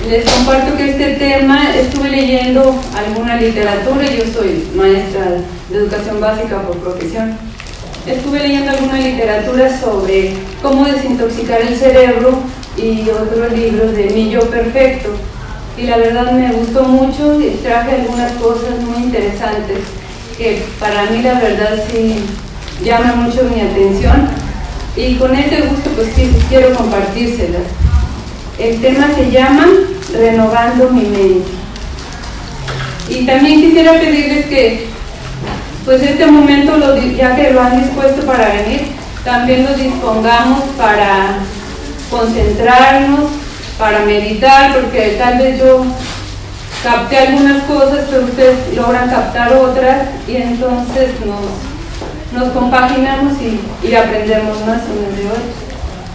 Les comparto que este tema estuve leyendo alguna literatura. Yo soy maestra de educación básica por profesión. Estuve leyendo alguna literatura sobre cómo desintoxicar el cerebro y otros libros de Mi Yo Perfecto. Y la verdad me gustó mucho y traje algunas cosas muy interesantes que para mí la verdad sí llama mucho mi atención. Y con ese gusto pues quiero compartírselas. El tema se llama Renovando mi mente. Y también quisiera pedirles que pues este momento, ya que lo han dispuesto para venir, también lo dispongamos para concentrarnos, para meditar, porque tal vez yo capté algunas cosas, pero ustedes logran captar otras, y entonces nos compaginamos y aprendemos más unos de otros.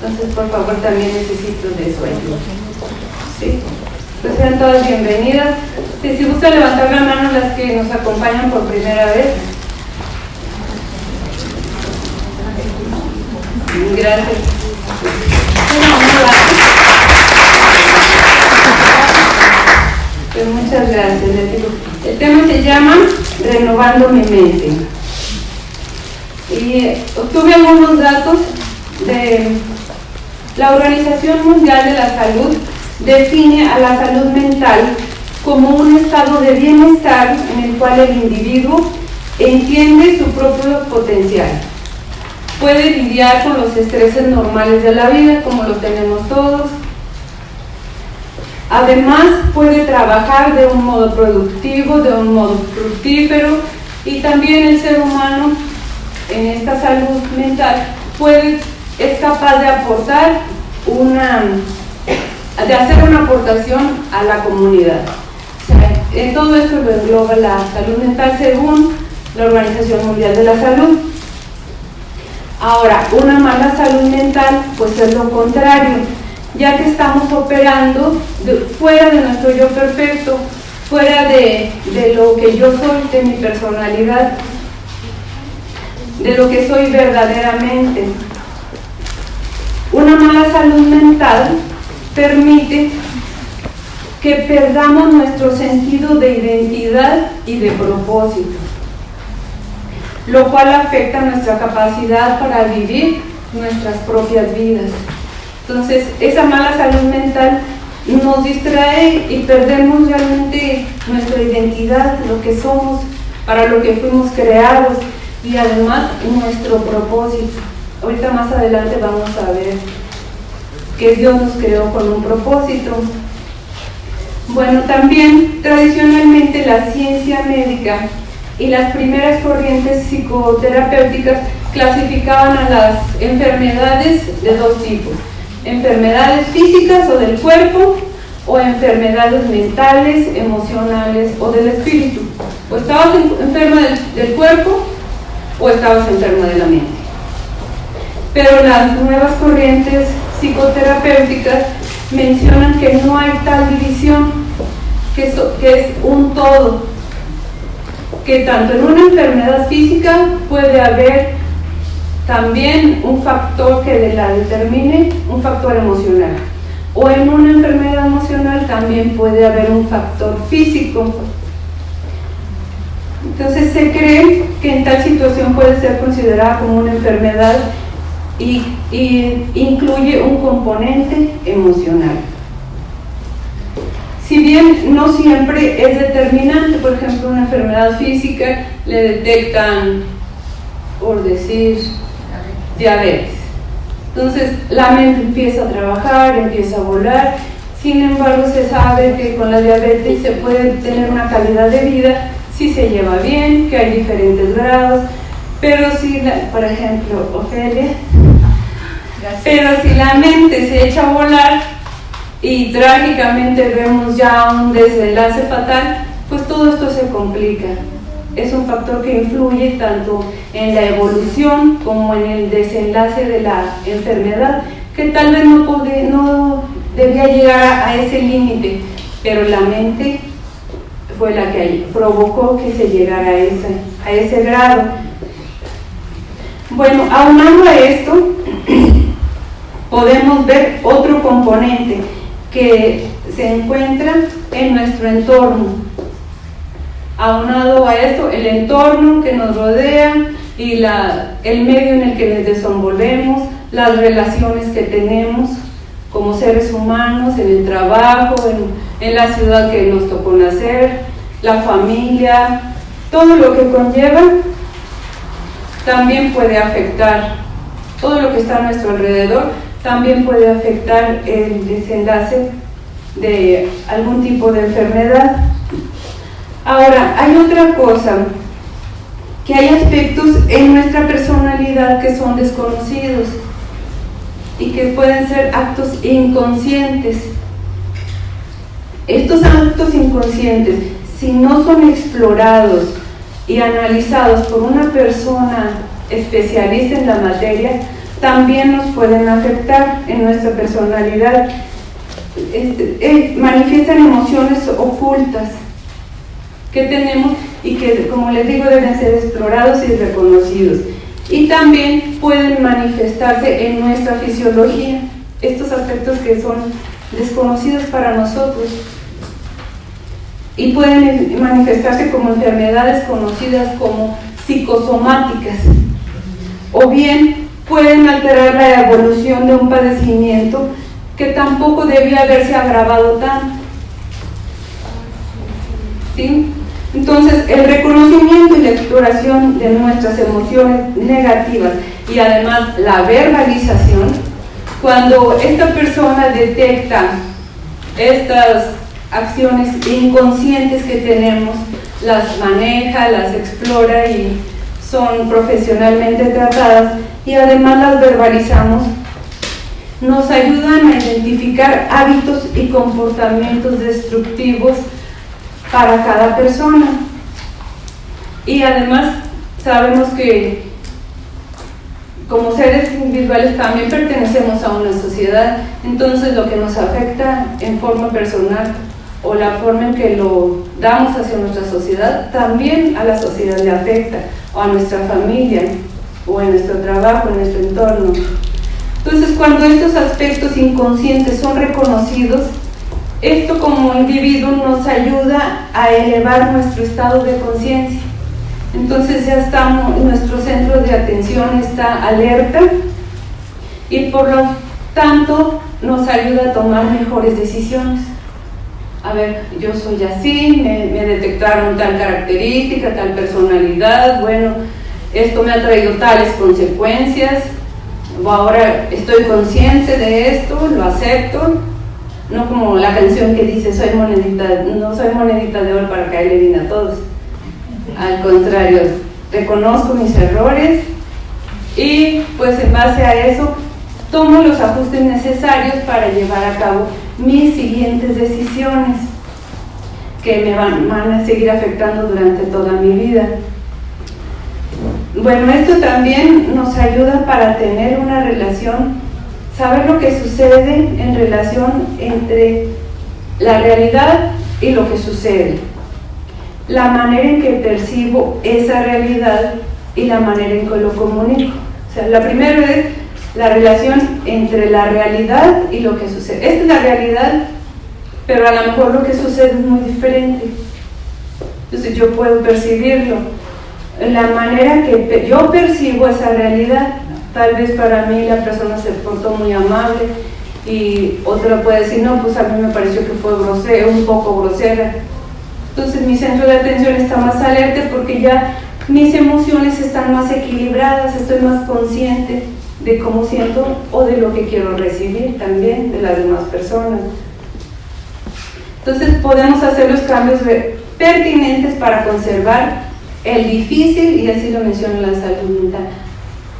Entonces, por favor, también necesito de su ayuda. ¿Sí? Pues sean todas bienvenidas. Si gusta levantar la mano las que nos acompañan por primera vez. Gracias. Pues muchas gracias. El tema se llama Renovando mi mente. Y obtuve algunos datos de la Organización Mundial de la Salud. Define a la salud mental como un estado de bienestar en el cual el individuo entiende su propio potencial. Puede lidiar con los estreses normales de la vida, como lo tenemos todos. Además, puede trabajar de un modo productivo, de un modo fructífero, y también el ser humano en esta salud mental es capaz de aportar de hacer una aportación a la comunidad. O sea, en todo esto lo engloba la salud mental según la Organización Mundial de la Salud. Ahora, una mala salud mental pues es lo contrario, ya que estamos operando fuera de nuestro yo perfecto, fuera de lo que yo soy, de mi personalidad, de lo que soy verdaderamente. Una mala salud mental permite que perdamos nuestro sentido de identidad y de propósito, lo cual afecta nuestra capacidad para vivir nuestras propias vidas. Entonces, esa mala salud mental nos distrae y perdemos realmente nuestra identidad, lo que somos, para lo que fuimos creados, y además nuestro propósito. Ahorita más adelante vamos a ver que Dios nos creó con un propósito. Bueno, también tradicionalmente la ciencia médica y las primeras corrientes psicoterapéuticas clasificaban a las enfermedades de dos tipos: enfermedades físicas o del cuerpo, o enfermedades mentales, emocionales o del espíritu. O estabas enferma del cuerpo o estabas enferma de la mente. Pero las nuevas corrientes psicoterapéuticas mencionan que no hay tal división, que es un todo, que tanto en una enfermedad física puede haber también un factor que la determine, un factor emocional, o en una enfermedad emocional también puede haber un factor físico. Entonces se cree que en tal situación puede ser considerada como una enfermedad y incluye un componente emocional. Si bien no siempre es determinante, por ejemplo, una enfermedad física le detectan, por decir, diabetes. Entonces la mente empieza a trabajar, empieza a volar. Sin embargo, se sabe que con la diabetes se puede tener una calidad de vida si se lleva bien, que hay diferentes grados, pero si, por ejemplo, Ofelia, pero si la mente se echa a volar y trágicamente vemos ya un desenlace fatal, pues todo esto se complica. Es un factor que influye tanto en la evolución como en el desenlace de la enfermedad, que tal vez no debía llegar a ese límite, pero la mente fue la que provocó que se llegara a ese grado. Bueno, aunando a esto, podemos ver otro componente que se encuentra en nuestro entorno. Aunado a esto, el entorno que nos rodea y el medio en el que nos desenvolvemos, las relaciones que tenemos como seres humanos, en el trabajo, en la ciudad que nos tocó nacer, la familia, todo lo que conlleva, también puede afectar, todo lo que está a nuestro alrededor, también puede afectar el desenlace de algún tipo de enfermedad. Ahora, hay otra cosa, que hay aspectos en nuestra personalidad que son desconocidos y que pueden ser actos inconscientes. Estos actos inconscientes, si no son explorados y analizados por una persona especialista en la materia, también nos pueden afectar en nuestra personalidad. Manifiestan emociones ocultas que tenemos y que, como les digo, deben ser explorados y reconocidos. Y también pueden manifestarse en nuestra fisiología, estos aspectos que son desconocidos para nosotros, y pueden manifestarse como enfermedades conocidas como psicosomáticas, o bien pueden alterar la evolución de un padecimiento que tampoco debía haberse agravado tanto. ¿Sí? Entonces, el reconocimiento y la exploración de nuestras emociones negativas y además la verbalización, cuando esta persona detecta estas acciones inconscientes que tenemos, las maneja, las explora y son profesionalmente tratadas y además las verbalizamos, nos ayudan a identificar hábitos y comportamientos destructivos para cada persona. Y además sabemos que como seres individuales también pertenecemos a una sociedad, entonces lo que nos afecta en forma personal o la forma en que lo damos hacia nuestra sociedad, también a la sociedad le afecta, o a nuestra familia, o en nuestro trabajo, en nuestro entorno. Entonces, cuando estos aspectos inconscientes son reconocidos, esto como individuo nos ayuda a elevar nuestro estado de conciencia. Entonces ya estamos, nuestro centro de atención está alerta y por lo tanto nos ayuda a tomar mejores decisiones. A ver, yo soy así, me detectaron tal característica, tal personalidad, bueno, esto me ha traído tales consecuencias, ahora estoy consciente de esto, lo acepto. No como la canción que dice, no soy monedita de oro para caerle bien a todos. Al contrario, reconozco mis errores y pues en base a eso tomo los ajustes necesarios para llevar a cabo mis siguientes decisiones que me van a seguir afectando durante toda mi vida. Bueno, esto también nos ayuda para tener una relación, saber lo que sucede en relación entre la realidad y lo que sucede, la manera en que percibo esa realidad y la manera en que lo comunico. O sea, la primera es la relación entre la realidad y lo que sucede. Esta es la realidad, pero a lo mejor lo que sucede es muy diferente. Entonces yo puedo percibirlo. La manera que yo percibo esa realidad, tal vez para mí la persona se portó muy amable y otra puede decir, no, pues a mí me pareció que fue grosera, un poco grosera. Entonces mi centro de atención está más alerta porque ya mis emociones están más equilibradas, estoy más consciente de cómo siento o de lo que quiero recibir también de las demás personas. Entonces podemos hacer los cambios pertinentes para conservar el difícil, y así lo menciona la salud mental,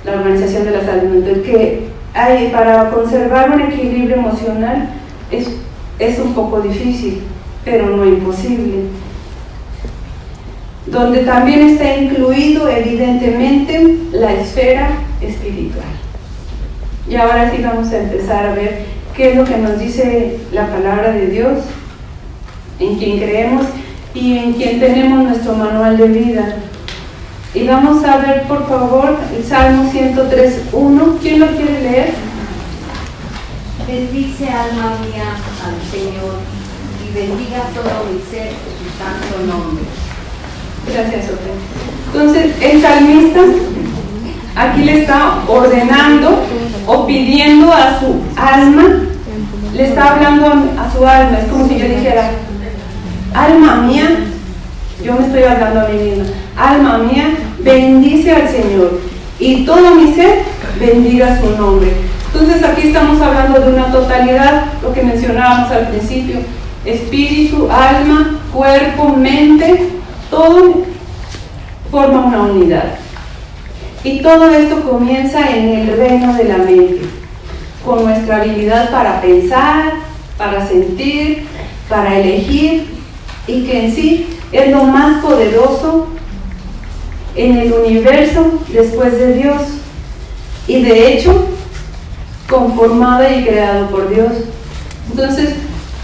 la Organización de la Salud Mental, que hay, para conservar un equilibrio emocional es un poco difícil, pero no imposible. Donde también está incluido evidentemente la esfera espiritual. Y ahora sí vamos a empezar a ver qué es lo que nos dice la palabra de Dios, en quien creemos y en quien tenemos nuestro manual de vida. Y vamos a ver, por favor, el Salmo 103:1. ¿Quién lo quiere leer? Bendice alma mía al Señor, y bendiga todo mi ser tu santo nombre. Gracias, Ote. Entonces, el salmista aquí le está ordenando o pidiendo a su alma, le está hablando a su alma. Es como si yo dijera: alma mía, yo me estoy hablando a mí misma, alma mía, bendice al Señor, y todo mi ser bendiga su nombre. Entonces aquí estamos hablando de una totalidad, lo que mencionábamos al principio: espíritu, alma, cuerpo, mente, todo forma una unidad. Y todo esto comienza en el reino de la mente, con nuestra habilidad para pensar, para sentir, para elegir, y que en sí es lo más poderoso en el universo después de Dios, y de hecho conformada y creado por Dios. Entonces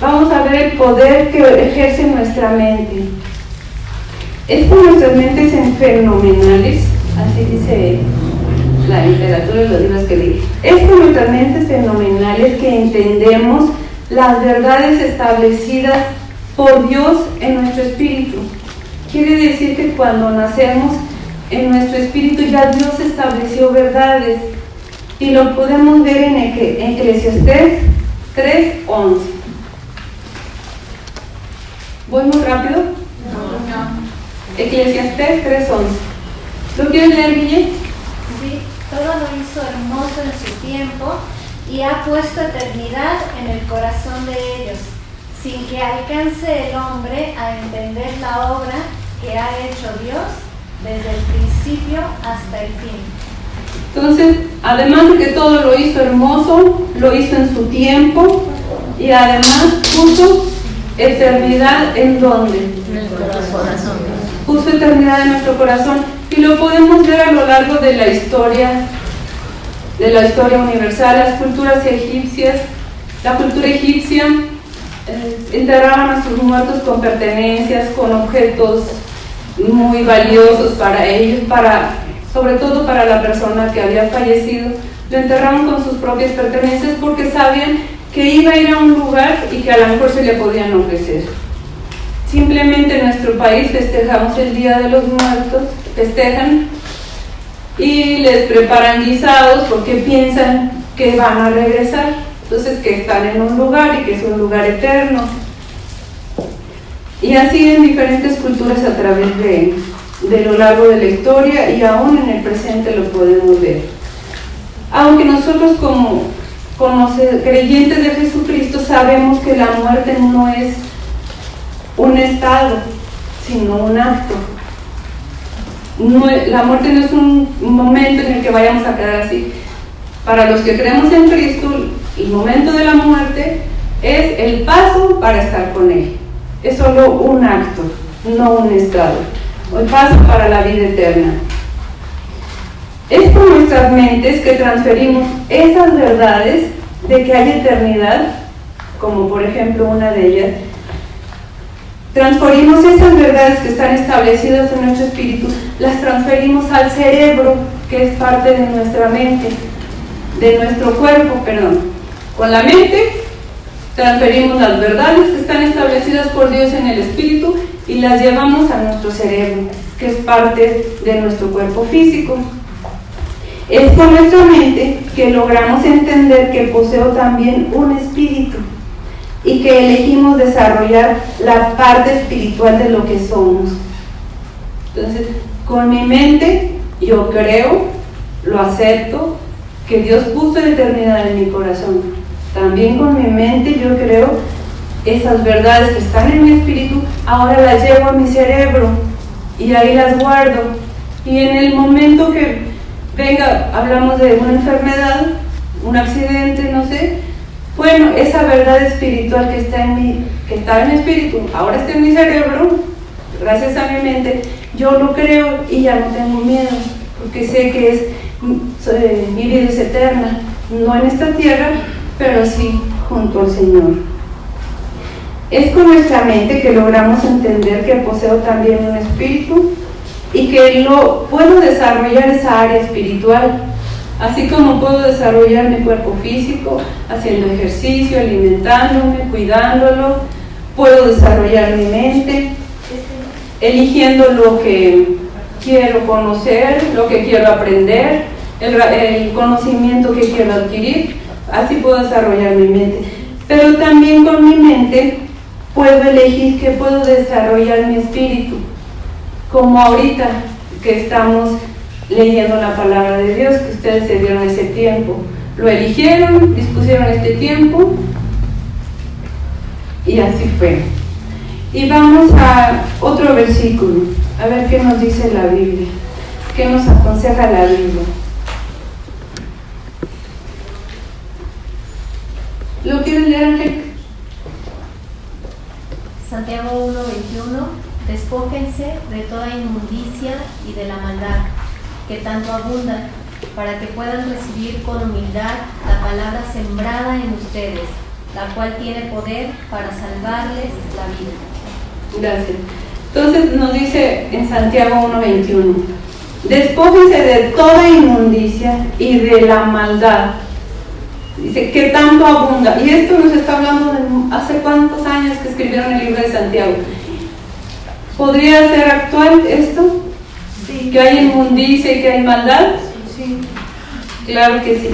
vamos a ver el poder que ejerce nuestra mente. Es como nuestras mentes fenomenales, así dice la literatura y los libros que leí. Es con nuestras mentes fenomenales que entendemos las verdades establecidas por Dios en nuestro espíritu. Quiere decir que cuando nacemos, en nuestro espíritu ya Dios estableció verdades, y lo podemos ver en Eclesiastés 3:11. ¿Voy muy rápido? No. Eclesiastés 3:11. ¿Lo quieres leer, Guille? Sí, todo lo hizo hermoso en su tiempo y ha puesto eternidad en el corazón de ellos, sin que alcance el hombre a entender la obra que ha hecho Dios desde el principio hasta el fin. Entonces, además de que todo lo hizo hermoso, lo hizo en su tiempo, y además puso eternidad ¿en dónde? En el corazón. Puso eternidad en nuestro corazón, y lo podemos ver a lo largo de la historia universal. Las culturas egipcias, la cultura egipcia enterraban a sus muertos con pertenencias, con objetos muy valiosos para ellos, sobre todo para la persona que había fallecido. Lo enterraban con sus propias pertenencias porque sabían que iba a ir a un lugar y que a lo mejor se le podían ofrecer. Simplemente en nuestro país festejamos el Día de los Muertos, festejan y les preparan guisados porque piensan que van a regresar, entonces que están en un lugar y que es un lugar eterno. Y así en diferentes culturas a través de lo largo de la historia, y aún en el presente lo podemos ver. Aunque nosotros como creyentes de Jesucristo sabemos que la muerte no es un estado, sino un acto. La muerte no es un momento en el que vayamos a quedar así. Para los que creemos en Cristo, el momento de la muerte es el paso para estar con Él. Es solo un acto, no un estado. El paso para la vida eterna. Es con nuestras mentes que transferimos esas verdades de que hay eternidad, como por ejemplo una de ellas. Transferimos esas verdades que están establecidas en nuestro espíritu, las transferimos al cerebro, que es parte de nuestra mente, de nuestro cuerpo, perdón. Con la mente transferimos las verdades que están establecidas por Dios en el espíritu y las llevamos a nuestro cerebro, que es parte de nuestro cuerpo físico. Es con nuestra mente que logramos entender que poseo también un espíritu y que elegimos desarrollar la parte espiritual de lo que somos. Entonces, con mi mente yo creo, lo acepto, que Dios puso la eternidad en mi corazón. También con mi mente yo creo esas verdades que están en mi espíritu, ahora las llevo a mi cerebro y ahí las guardo. Y en el momento que venga, hablamos de una enfermedad, un accidente, no sé, bueno, esa verdad espiritual que está en mi espíritu, ahora está en mi cerebro, gracias a mi mente, yo lo creo y ya no tengo miedo, porque sé que mi vida es eterna, no en esta tierra, pero sí junto al Señor. Es con nuestra mente que logramos entender que poseo también un espíritu y que puedo desarrollar esa área espiritual, así como puedo desarrollar mi cuerpo físico, haciendo ejercicio, alimentándome, cuidándolo. Puedo desarrollar mi mente, eligiendo lo que quiero conocer, lo que quiero aprender, el conocimiento que quiero adquirir. Así puedo desarrollar mi mente. Pero también con mi mente puedo elegir que puedo desarrollar mi espíritu, como ahorita que estamos leyendo la palabra de Dios, que ustedes se dieron ese tiempo. Lo eligieron, dispusieron este tiempo y así fue. Y vamos a otro versículo, a ver qué nos dice la Biblia, qué nos aconseja la Biblia. ¿Lo quieres leer, Enrique? Santiago 1:21. Despójense de toda inmundicia y de la maldad que tanto abunda, para que puedan recibir con humildad la palabra sembrada en ustedes, la cual tiene poder para salvarles la vida. Gracias. Entonces nos dice en Santiago 1:21, despójense de toda inmundicia y de la maldad. Dice que tanto abunda. Y esto nos está hablando de hace cuántos años que escribieron el libro de Santiago. ¿Podría ser actual esto? Sí. ¿Que hay inmundicia y que hay maldad? Sí. Claro que sí.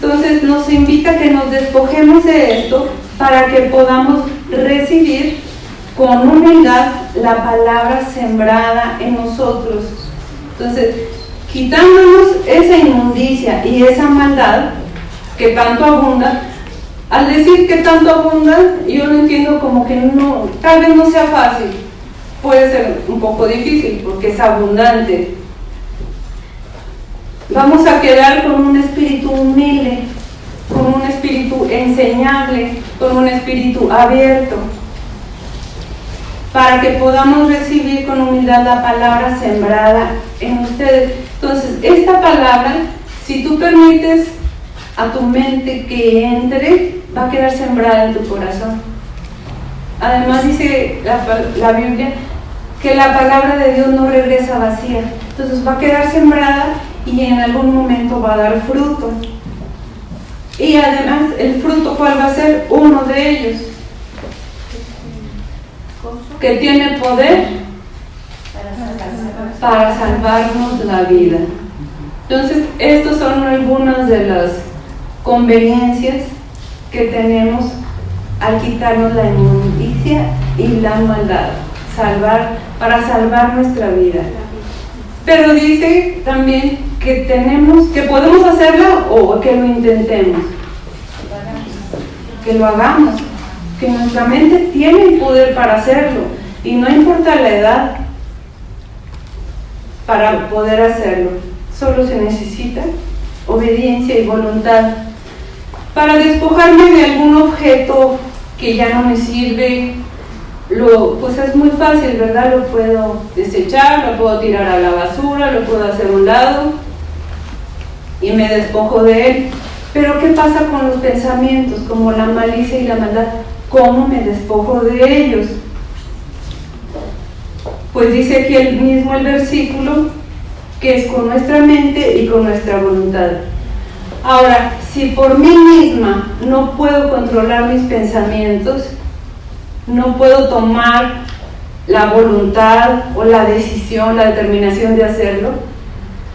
Entonces nos invita a que nos despojemos de esto para que podamos recibir con humildad la palabra sembrada en nosotros. Entonces, quitándonos esa inmundicia y esa maldad que tanto abunda. Al decir que tanto abunda, yo lo entiendo como que no, tal vez no sea fácil, puede ser un poco difícil porque es abundante. Vamos a quedar con un espíritu humilde, con un espíritu enseñable, con un espíritu abierto, para que podamos recibir con humildad la palabra sembrada en ustedes. Entonces, esta palabra, si tú permites a tu mente que entre, va a quedar sembrada en tu corazón. Además dice la Biblia que la palabra de Dios no regresa vacía. Entonces va a quedar sembrada y en algún momento va a dar fruto. Y además, ¿el fruto cuál va a ser? Uno de ellos, que tiene poder para salvarnos la vida. Entonces, estos son algunas de las conveniencias que tenemos al quitarnos la inmundicia y la maldad, para salvar nuestra vida. Pero dice también que podemos hacerlo o que lo intentemos, que lo hagamos, que nuestra mente tiene el poder para hacerlo y no importa la edad para poder hacerlo, solo se necesita obediencia y voluntad. Para despojarme de algún objeto que ya no me sirve, pues es muy fácil, ¿verdad? Lo puedo desechar, lo puedo tirar a la basura, lo puedo hacer a un lado y me despojo de él. Pero ¿qué pasa con los pensamientos, como la malicia y la maldad? ¿Cómo me despojo de ellos? Pues dice aquí el versículo que es con nuestra mente y con nuestra voluntad. Ahora, si por mí misma no puedo controlar mis pensamientos, no puedo tomar la voluntad o la decisión, la determinación de hacerlo,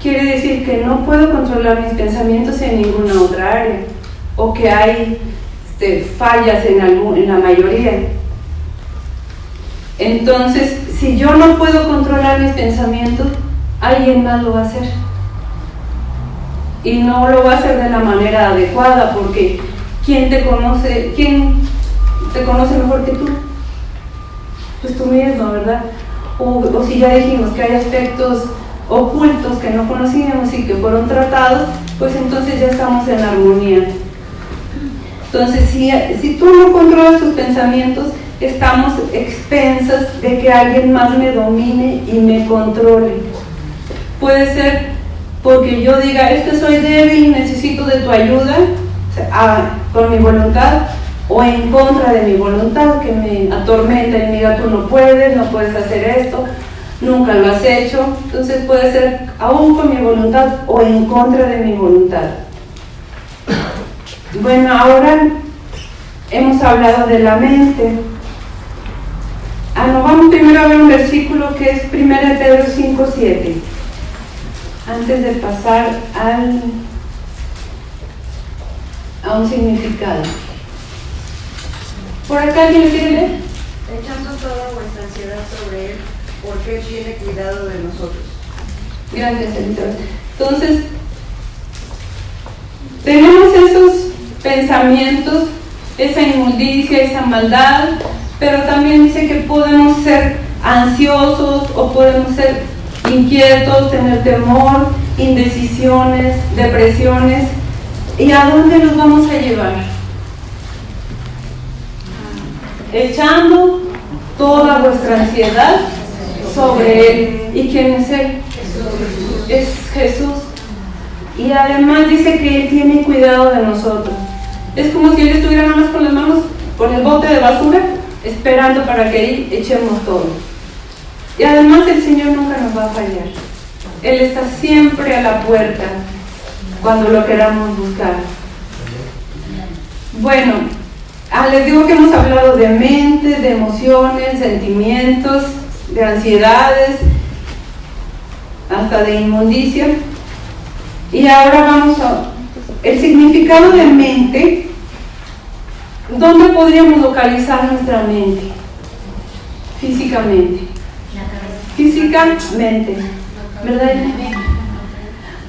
quiere decir que no puedo controlar mis pensamientos en ninguna otra área, o que hay fallas en la mayoría. Entonces, si yo no puedo controlar mis pensamientos, alguien más lo va a hacer. Y no lo va a hacer de la manera adecuada, porque ¿quién te conoce mejor que tú? Pues tú mismo, ¿verdad? O si ya dijimos que hay aspectos ocultos que no conocíamos y que fueron tratados, pues entonces ya estamos en armonía. Entonces, si tú no controlas tus pensamientos, estamos expensas de que alguien más me domine y me controle. Puede ser porque yo diga, es que soy débil, necesito de tu ayuda, con mi voluntad, o en contra de mi voluntad, que me atormenta y me diga, tú no puedes hacer esto, nunca lo has hecho. Entonces puede ser aún con mi voluntad o en contra de mi voluntad. Bueno, ahora hemos hablado de la mente. no, vamos primero a ver un versículo que es 1 Pedro 5:7, antes de pasar a un significado. ¿Por acá alguien lo quiere leer? Echando toda vuestra ansiedad sobre Él, porque Él tiene cuidado de nosotros. Gracias, Elizabeth. Entonces, tenemos esos pensamientos, esa inmundicia, esa maldad, pero también dice que podemos ser ansiosos o podemos ser inquietos, tener temor, indecisiones, depresiones. ¿Y a dónde nos vamos a llevar? Echando toda vuestra ansiedad sobre Él. ¿Y quién es Él? Es Jesús. Y además dice que Él tiene cuidado de nosotros. Es como si Él estuviera nada más con las manos con el bote de basura, esperando para que ahí echemos todo. Y además el Señor nunca nos va a fallar. Él está siempre a la puerta cuando lo queramos buscar. Bueno, les digo que hemos hablado de mente, de emociones, sentimientos, de ansiedades, hasta de inmundicia. Y ahora vamos a el significado de mente. ¿Dónde podríamos localizar nuestra mente? Físicamente. Físicamente, ¿verdad?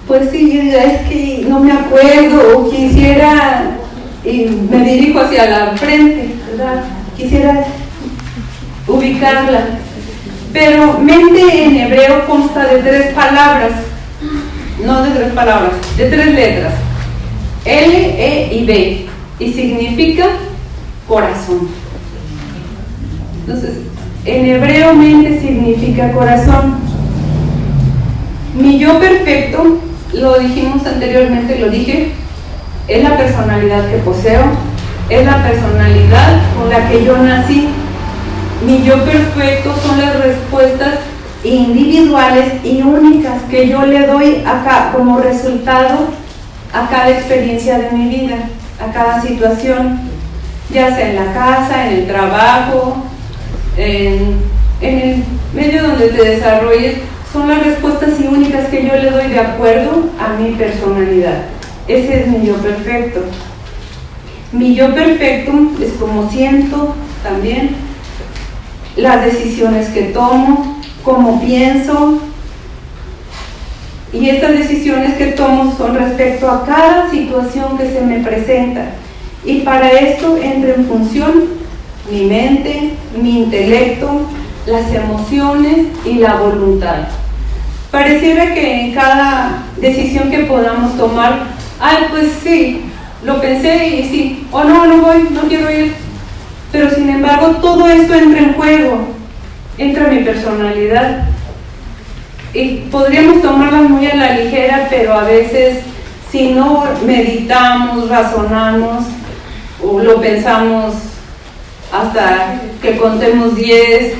Pues sí, es que no me acuerdo o quisiera, y me dirijo hacia la frente, ¿verdad? Quisiera ubicarla. Pero mente en hebreo consta de 3 palabras, no de 3 palabras, de 3 letras, L, E y B, y significa corazón. Entonces, en hebreo mente significa corazón. Mi yo perfecto, lo dijimos anteriormente, lo dije, es la personalidad que poseo, es la personalidad con la que yo nací. Mi yo perfecto son las respuestas individuales y únicas que yo le doy acá como resultado a cada experiencia de mi vida, a cada situación, ya sea en la casa, en el trabajo, en el medio donde te desarrolles. Son las respuestas y únicas que yo le doy de acuerdo a mi personalidad. Ese es mi yo perfecto. Mi yo perfecto es como siento también, las decisiones que tomo, cómo pienso, y estas decisiones que tomo son respecto a cada situación que se me presenta. Y para esto entra en función mi mente, mi intelecto, las emociones y la voluntad. Pareciera que en cada decisión que podamos tomar, pues sí, lo pensé y sí, o no voy, no quiero ir. Pero sin embargo, todo esto entra en juego, entra mi personalidad. Y podríamos tomarlas muy a la ligera, pero a veces, si no meditamos, razonamos, o lo pensamos hasta que contemos 10,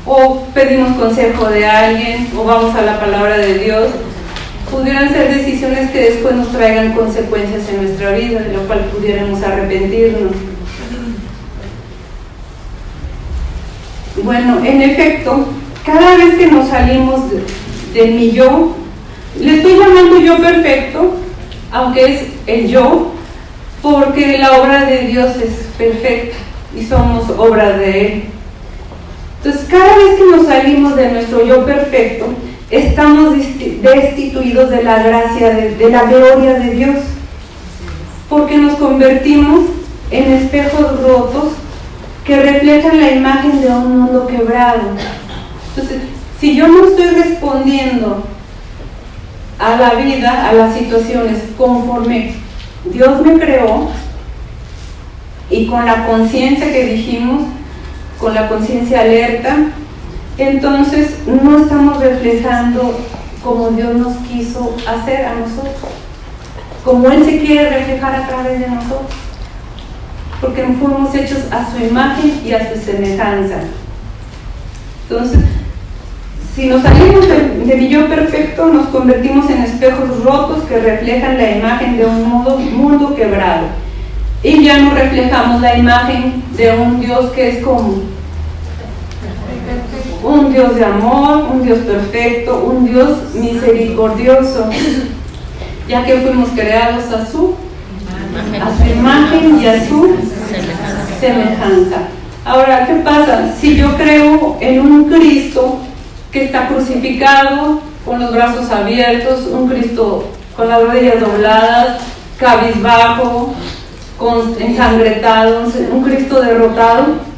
o pedimos consejo de alguien, o vamos a la palabra de Dios, pudieran ser decisiones que después nos traigan consecuencias en nuestra vida, de lo cual pudiéramos arrepentirnos. Bueno, en efecto, cada vez que nos salimos de mi yo, le estoy llamando yo perfecto, aunque es el yo, porque la obra de Dios es perfecta y somos obra de Él. Entonces, cada vez que nos salimos de nuestro yo perfecto, estamos destituidos de la gracia, de la gloria de Dios, porque nos convertimos en espejos rotos que reflejan la imagen de un mundo quebrado. Entonces, si yo no estoy respondiendo a la vida, a las situaciones conforme Dios me creó, y con la conciencia que dijimos, con la conciencia alerta, entonces no estamos reflejando como Dios nos quiso hacer a nosotros, como Él se quiere reflejar a través de nosotros, porque fuimos hechos a su imagen y a su semejanza. Entonces, si nos salimos de mi yo perfecto, nos convertimos en espejos rotos que reflejan la imagen de un mundo quebrado, y ya no reflejamos la imagen de un Dios que es como Un Dios de amor, un Dios perfecto, un Dios misericordioso, ya que fuimos creados a su imagen y a su semejanza. Ahora, ¿qué pasa? Si yo creo en un Cristo que está crucificado, con los brazos abiertos, un Cristo con las rodillas dobladas, cabizbajo, ensangretado, un Cristo derrotado,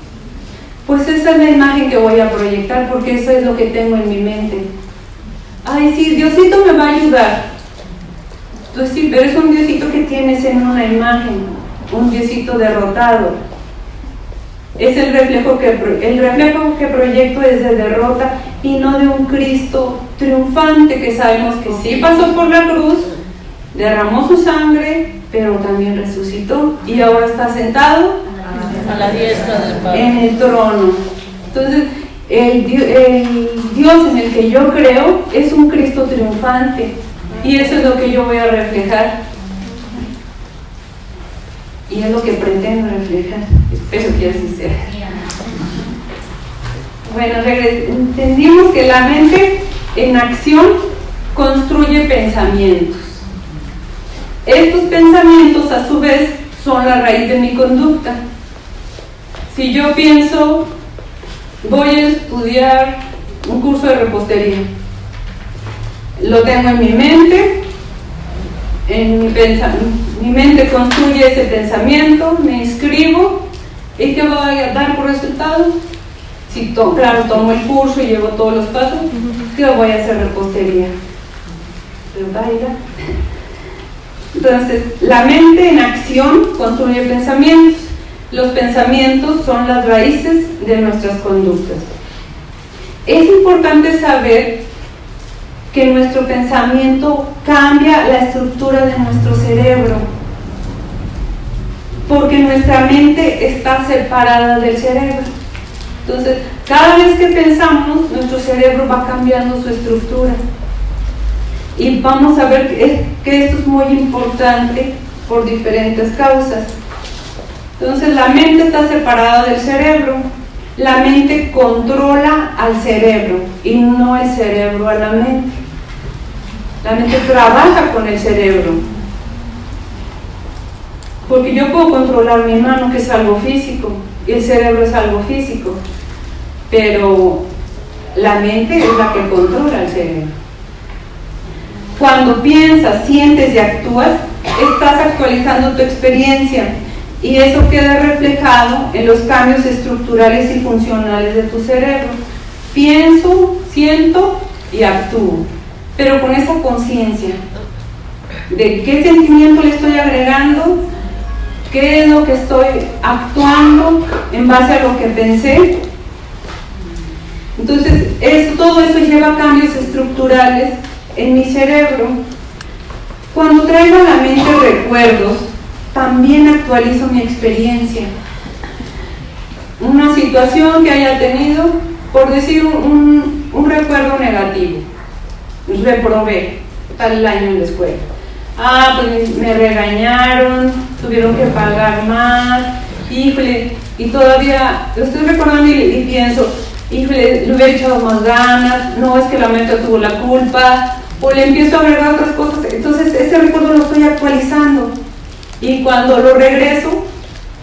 pues esa es la imagen que voy a proyectar, porque eso es lo que tengo en mi mente. Ay, sí, Diosito me va a ayudar. Pues sí, pero es un Diosito que tienes en una imagen, un Diosito derrotado. Es el reflejo que proyecto es de derrota y no de un Cristo triunfante, que sabemos que sí pasó por la cruz, derramó su sangre, pero también resucitó y ahora está sentado a la diestra del Padre en el trono. Entonces, el Dios en el que yo creo es un Cristo triunfante, y eso es lo que yo voy a reflejar. Y es lo que pretendo reflejar. Espero que así sea. Bueno, entendimos que la mente en acción construye pensamientos. Estos pensamientos, a su vez, son la raíz de mi conducta. Si yo pienso, voy a estudiar un curso de repostería, lo tengo en mi mente, mi mente construye ese pensamiento, me inscribo, ¿y qué va a dar por resultado? Si claro, tomo el curso y llevo todos los pasos, ¿qué voy a hacer repostería? Baila. Entonces, la mente en acción construye pensamientos. Los pensamientos son las raíces de nuestras conductas. Es importante saber que nuestro pensamiento cambia la estructura de nuestro cerebro, porque nuestra mente está separada del cerebro. Entonces, cada vez que pensamos, nuestro cerebro va cambiando su estructura. Y vamos a ver que esto es muy importante por diferentes causas. Entonces, la mente está separada del cerebro. La mente controla al cerebro y no el cerebro a la mente. La mente trabaja con el cerebro. Porque yo puedo controlar mi mano, que es algo físico, y el cerebro es algo físico. Pero la mente es la que controla el cerebro. Cuando piensas, sientes y actúas, estás actualizando tu experiencia, y eso queda reflejado en los cambios estructurales y funcionales de tu cerebro. Pienso, siento y actúo, pero con esa conciencia de qué sentimiento le estoy agregando, qué es lo que estoy actuando en base a lo que pensé. Entonces, todo eso lleva a cambios estructurales en mi cerebro. Cuando traigo a la mente recuerdos, también actualizo mi experiencia. Una situación que haya tenido, por decir un recuerdo negativo, reprobé tal año en la escuela. Pues me regañaron, tuvieron que pagar más, híjole, y todavía lo estoy recordando y pienso, híjole, le hubiera echado más ganas, no, es que la mente tuvo la culpa, o le empiezo a agregar otras cosas. Entonces ese recuerdo lo estoy actualizando, y cuando lo regreso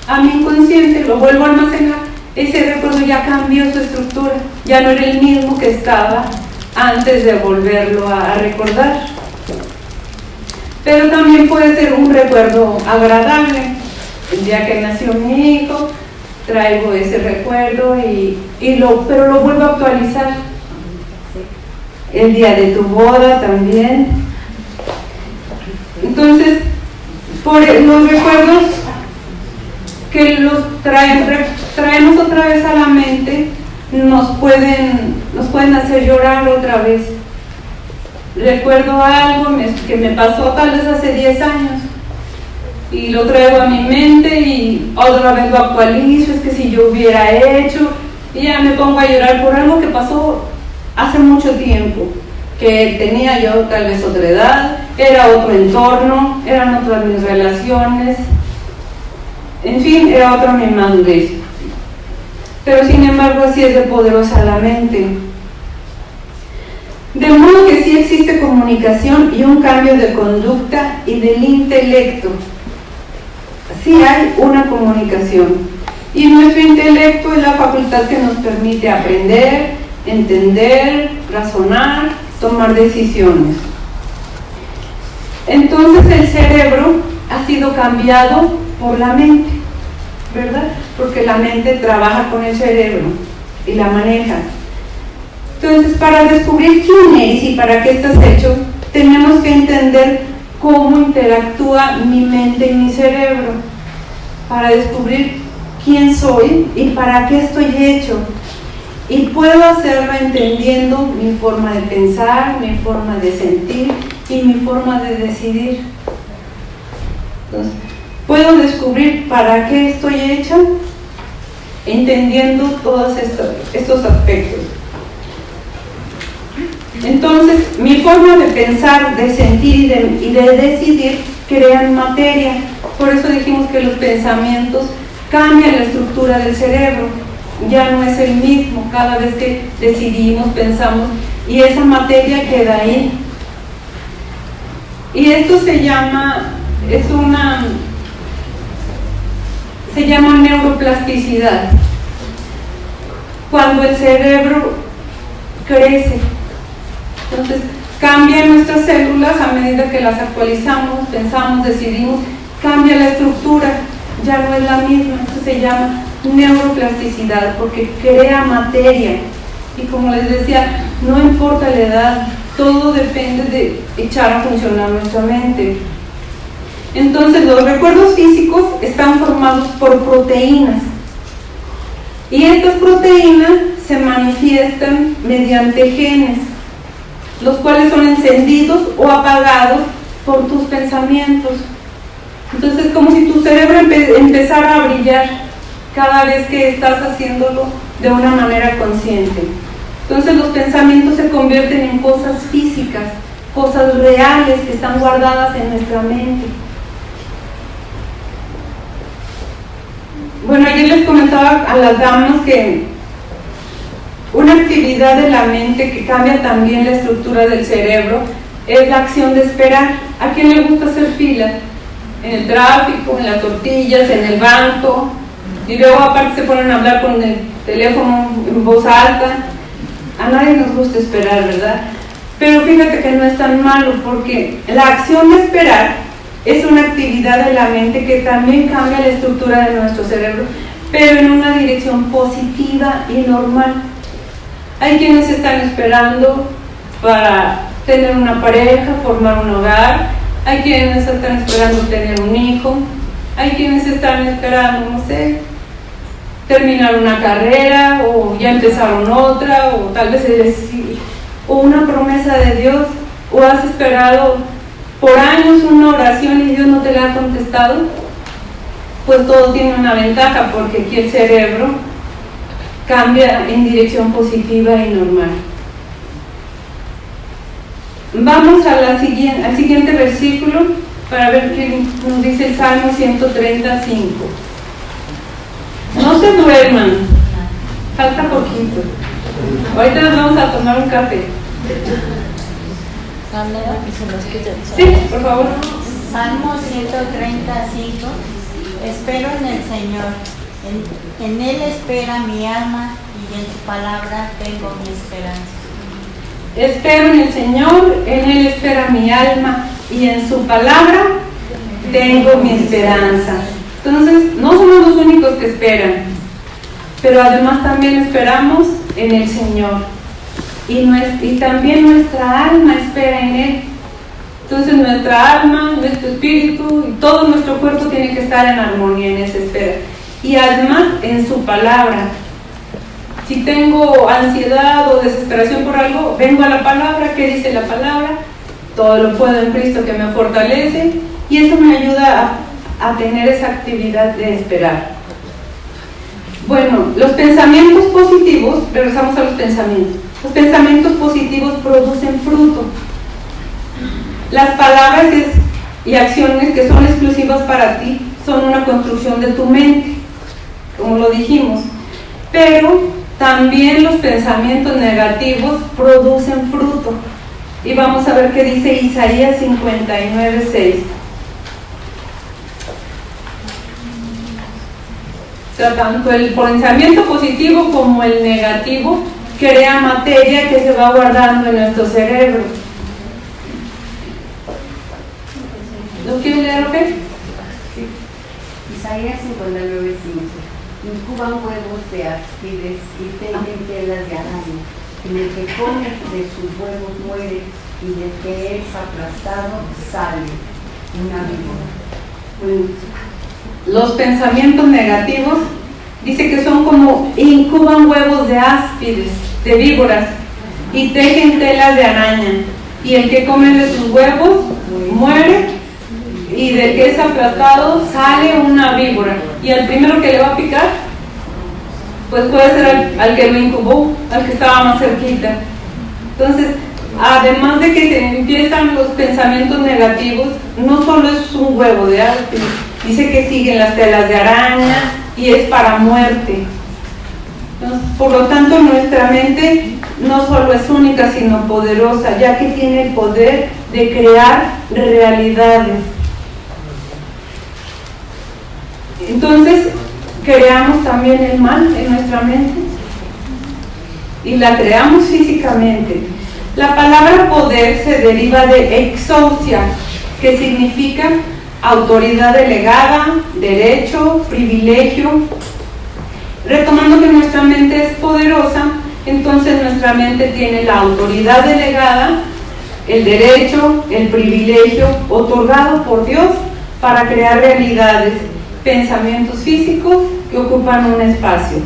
a mi inconsciente, lo vuelvo a almacenar, ese recuerdo ya cambió su estructura, ya no era el mismo que estaba antes de volverlo a recordar. Pero también puede ser un recuerdo agradable. El día que nació mi hijo, traigo ese recuerdo pero lo vuelvo a actualizar. El día de tu boda también. Entonces, por los recuerdos que los traemos otra vez a la mente, nos pueden hacer llorar otra vez. Recuerdo algo que me pasó tal vez hace 10 años y lo traigo a mi mente y otra vez lo actualizo, es que si yo hubiera hecho, y ya me pongo a llorar por algo que pasó hace mucho tiempo, que tenía yo tal vez otra edad, era otro entorno, eran otras mis relaciones, en fin, era otra mi madurez. pero sin embargo así es de poderosa la mente. De modo que sí existe comunicación y un cambio de conducta y del intelecto. Sí hay una comunicación. Y nuestro intelecto es la facultad que nos permite aprender, entender, razonar, tomar decisiones. Entonces el cerebro ha sido cambiado por la mente, ¿verdad? Porque la mente trabaja con el cerebro y la maneja. Entonces, para descubrir quién eres y para qué estás hecho, tenemos que entender cómo interactúa mi mente y mi cerebro, para descubrir quién soy y para qué estoy hecho. Y puedo hacerlo entendiendo mi forma de pensar, mi forma de sentir y mi forma de decidir. Entonces, puedo descubrir para qué estoy hecha entendiendo todos estos aspectos. Entonces, mi forma de pensar, de sentir y de decidir crean materia. Por eso dijimos que los pensamientos cambian la estructura del cerebro. Ya no es el mismo cada vez que decidimos, pensamos, y esa materia queda ahí. Y esto se llama neuroplasticidad. Cuando el cerebro crece, entonces cambian nuestras células a medida que las actualizamos, pensamos, decidimos, cambia la estructura, ya no es la misma. Esto se llama neuroplasticidad porque crea materia. Y como les decía, no importa la edad, todo depende de echar a funcionar nuestra mente. Entonces, los recuerdos físicos están formados por proteínas. Y estas proteínas se manifiestan mediante genes, los cuales son encendidos o apagados por tus pensamientos. Entonces, como si tu cerebro empezara a brillar cada vez que estás haciéndolo de una manera consciente. Entonces, los pensamientos se convierten en cosas físicas, cosas reales que están guardadas en nuestra mente. Bueno, ayer les comentaba a las damas que una actividad de la mente que cambia también la estructura del cerebro es la acción de esperar. ¿A quién le gusta hacer fila? En el tráfico, en las tortillas, en el banco, y luego aparte se ponen a hablar con el teléfono en voz alta. A nadie nos gusta esperar, ¿verdad? Pero fíjate que no es tan malo, porque la acción de esperar es una actividad de la mente que también cambia la estructura de nuestro cerebro, pero en una dirección positiva y normal. Hay quienes están esperando para tener una pareja, formar un hogar. Hay quienes están esperando tener un hijo. Hay quienes están esperando, no sé, terminar una carrera, o ya empezaron otra, o tal vez o una promesa de Dios, o has esperado por años una oración y Dios no te la ha contestado. Pues todo tiene una ventaja, porque aquí el cerebro cambia en dirección positiva y normal. Vamos al siguiente versículo para ver qué nos dice el Salmo 135. No se duerman, falta poquito. Ahorita nos vamos a tomar un café. Sí, por favor. Salmo 135. Espero en el Señor. En Él espera mi alma y en su palabra tengo mi esperanza. Espero en el Señor, en Él espera mi alma y en su palabra tengo mi esperanza. Entonces, no somos los únicos que esperan, pero además también esperamos en el Señor. Y también nuestra alma espera en Él. Entonces nuestra alma, nuestro espíritu y todo nuestro cuerpo tiene que estar en armonía en esa espera. Y además en su palabra. Si tengo ansiedad o desesperación por algo, vengo a la palabra. ¿Qué dice la palabra? Todo lo puedo en Cristo que me fortalece, y eso me ayuda a tener esa actividad de esperar. Bueno, los pensamientos positivos, regresamos a los pensamientos. Los pensamientos positivos producen fruto. Las palabras y acciones que son exclusivas para ti son una construcción de tu mente, como lo dijimos. pero también los pensamientos negativos producen fruto. Y vamos a ver qué dice Isaías 59:6. O sea, tanto el pensamiento positivo como el negativo crea materia que se va guardando en nuestro cerebro. ¿Lo quieren leer, ok? Isaías 59:5. Incuban huevos de áspides y tejen telas de araña. En el que come de sus huevos muere, y del que es aplastado sale una víbora. Los pensamientos negativos dice que son como incuban huevos de áspides, de víboras, y tejen telas de araña. Y el que come de sus huevos muere, y del que es aplastado sale una víbora. Y al primero que le va a picar, pues puede ser al que lo incubó, al que estaba más cerquita. Entonces, además de que se empiezan los pensamientos negativos, no solo es un huevo de áspide, dice que siguen las telas de araña y es para muerte. Entonces, por lo tanto, nuestra mente no solo es única, sino poderosa, ya que tiene el poder de crear realidades. Entonces, creamos también el mal en nuestra mente y la creamos físicamente. La palabra poder se deriva de exousia, que significa autoridad delegada, derecho, privilegio. Retomando que nuestra mente es poderosa, entonces nuestra mente tiene la autoridad delegada, el derecho, el privilegio otorgado por Dios para crear realidades, pensamientos físicos que ocupan un espacio.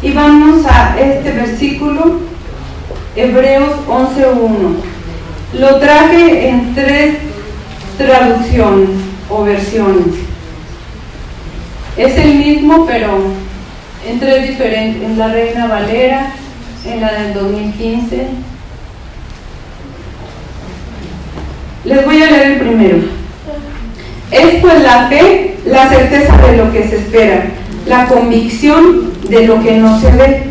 Y vamos a este versículo, Hebreos 11:1. Lo traje en 3 traducciones o versiones. Es el mismo, pero en 3 diferentes, en la Reina Valera, en la del 2015. Les voy a leer el primero. Es pues la fe, la certeza de lo que se espera, la convicción de lo que no se ve.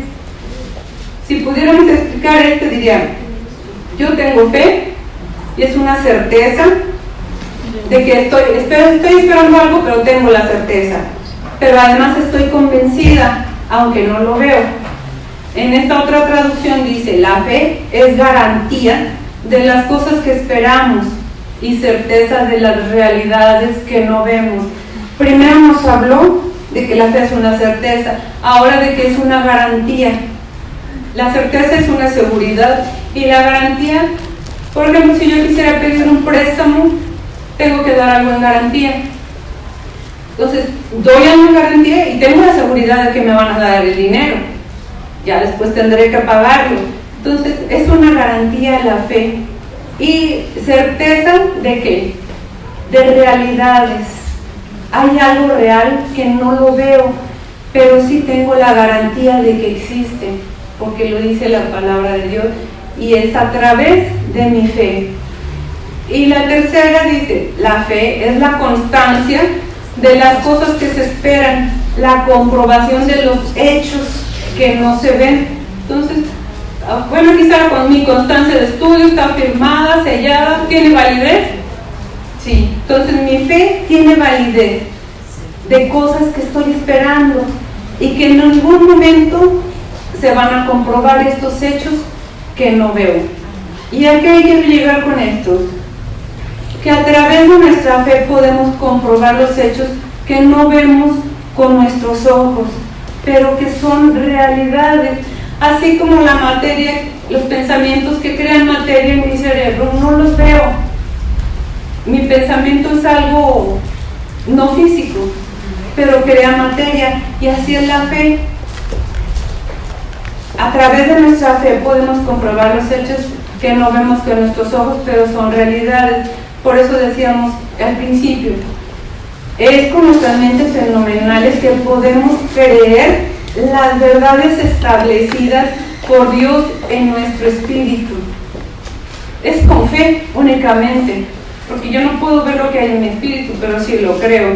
Si pudiéramos explicar esto, diría, yo tengo fe y es una certeza de que estoy esperando algo, pero tengo la certeza. Pero además estoy convencida, aunque no lo veo. En esta otra traducción dice, la fe es garantía de las cosas que esperamos y certeza de las realidades que no vemos. Primero nos habló de que la fe es una certeza, ahora de que es una garantía. La certeza es una seguridad y la garantía, por ejemplo, si yo quisiera pedir un préstamo, tengo que dar algo en garantía. Entonces, doy algo en garantía y tengo la seguridad de que me van a dar el dinero. Ya después tendré que pagarlo. Entonces, es una garantía la fe. Y certeza de qué? De realidades. Hay algo real que no lo veo, pero sí tengo la garantía de que existe, porque lo dice la palabra de Dios, y es a través de mi fe. Y la tercera dice, la fe es la constancia de las cosas que se esperan, la comprobación de los hechos que no se ven. Entonces, bueno, quizá con mi constancia de estudio está firmada, sellada, ¿tiene validez? Sí, entonces mi fe tiene validez de cosas que estoy esperando y que en algún momento se van a comprobar estos hechos que no veo. ¿Y a qué hay que llegar con esto? Que a través de nuestra fe podemos comprobar los hechos que no vemos con nuestros ojos, pero que son realidades. Así como la materia, los pensamientos que crean materia en mi cerebro, no los veo. Mi pensamiento es algo no físico, pero crea materia, y así es la fe. A través de nuestra fe podemos comprobar los hechos que no vemos con nuestros ojos, pero son realidades. Por eso decíamos al principio, es con nuestras mentes fenomenales que podemos creer las verdades establecidas por Dios en nuestro espíritu. Es con fe únicamente, porque yo no puedo ver lo que hay en mi espíritu, pero sí lo creo.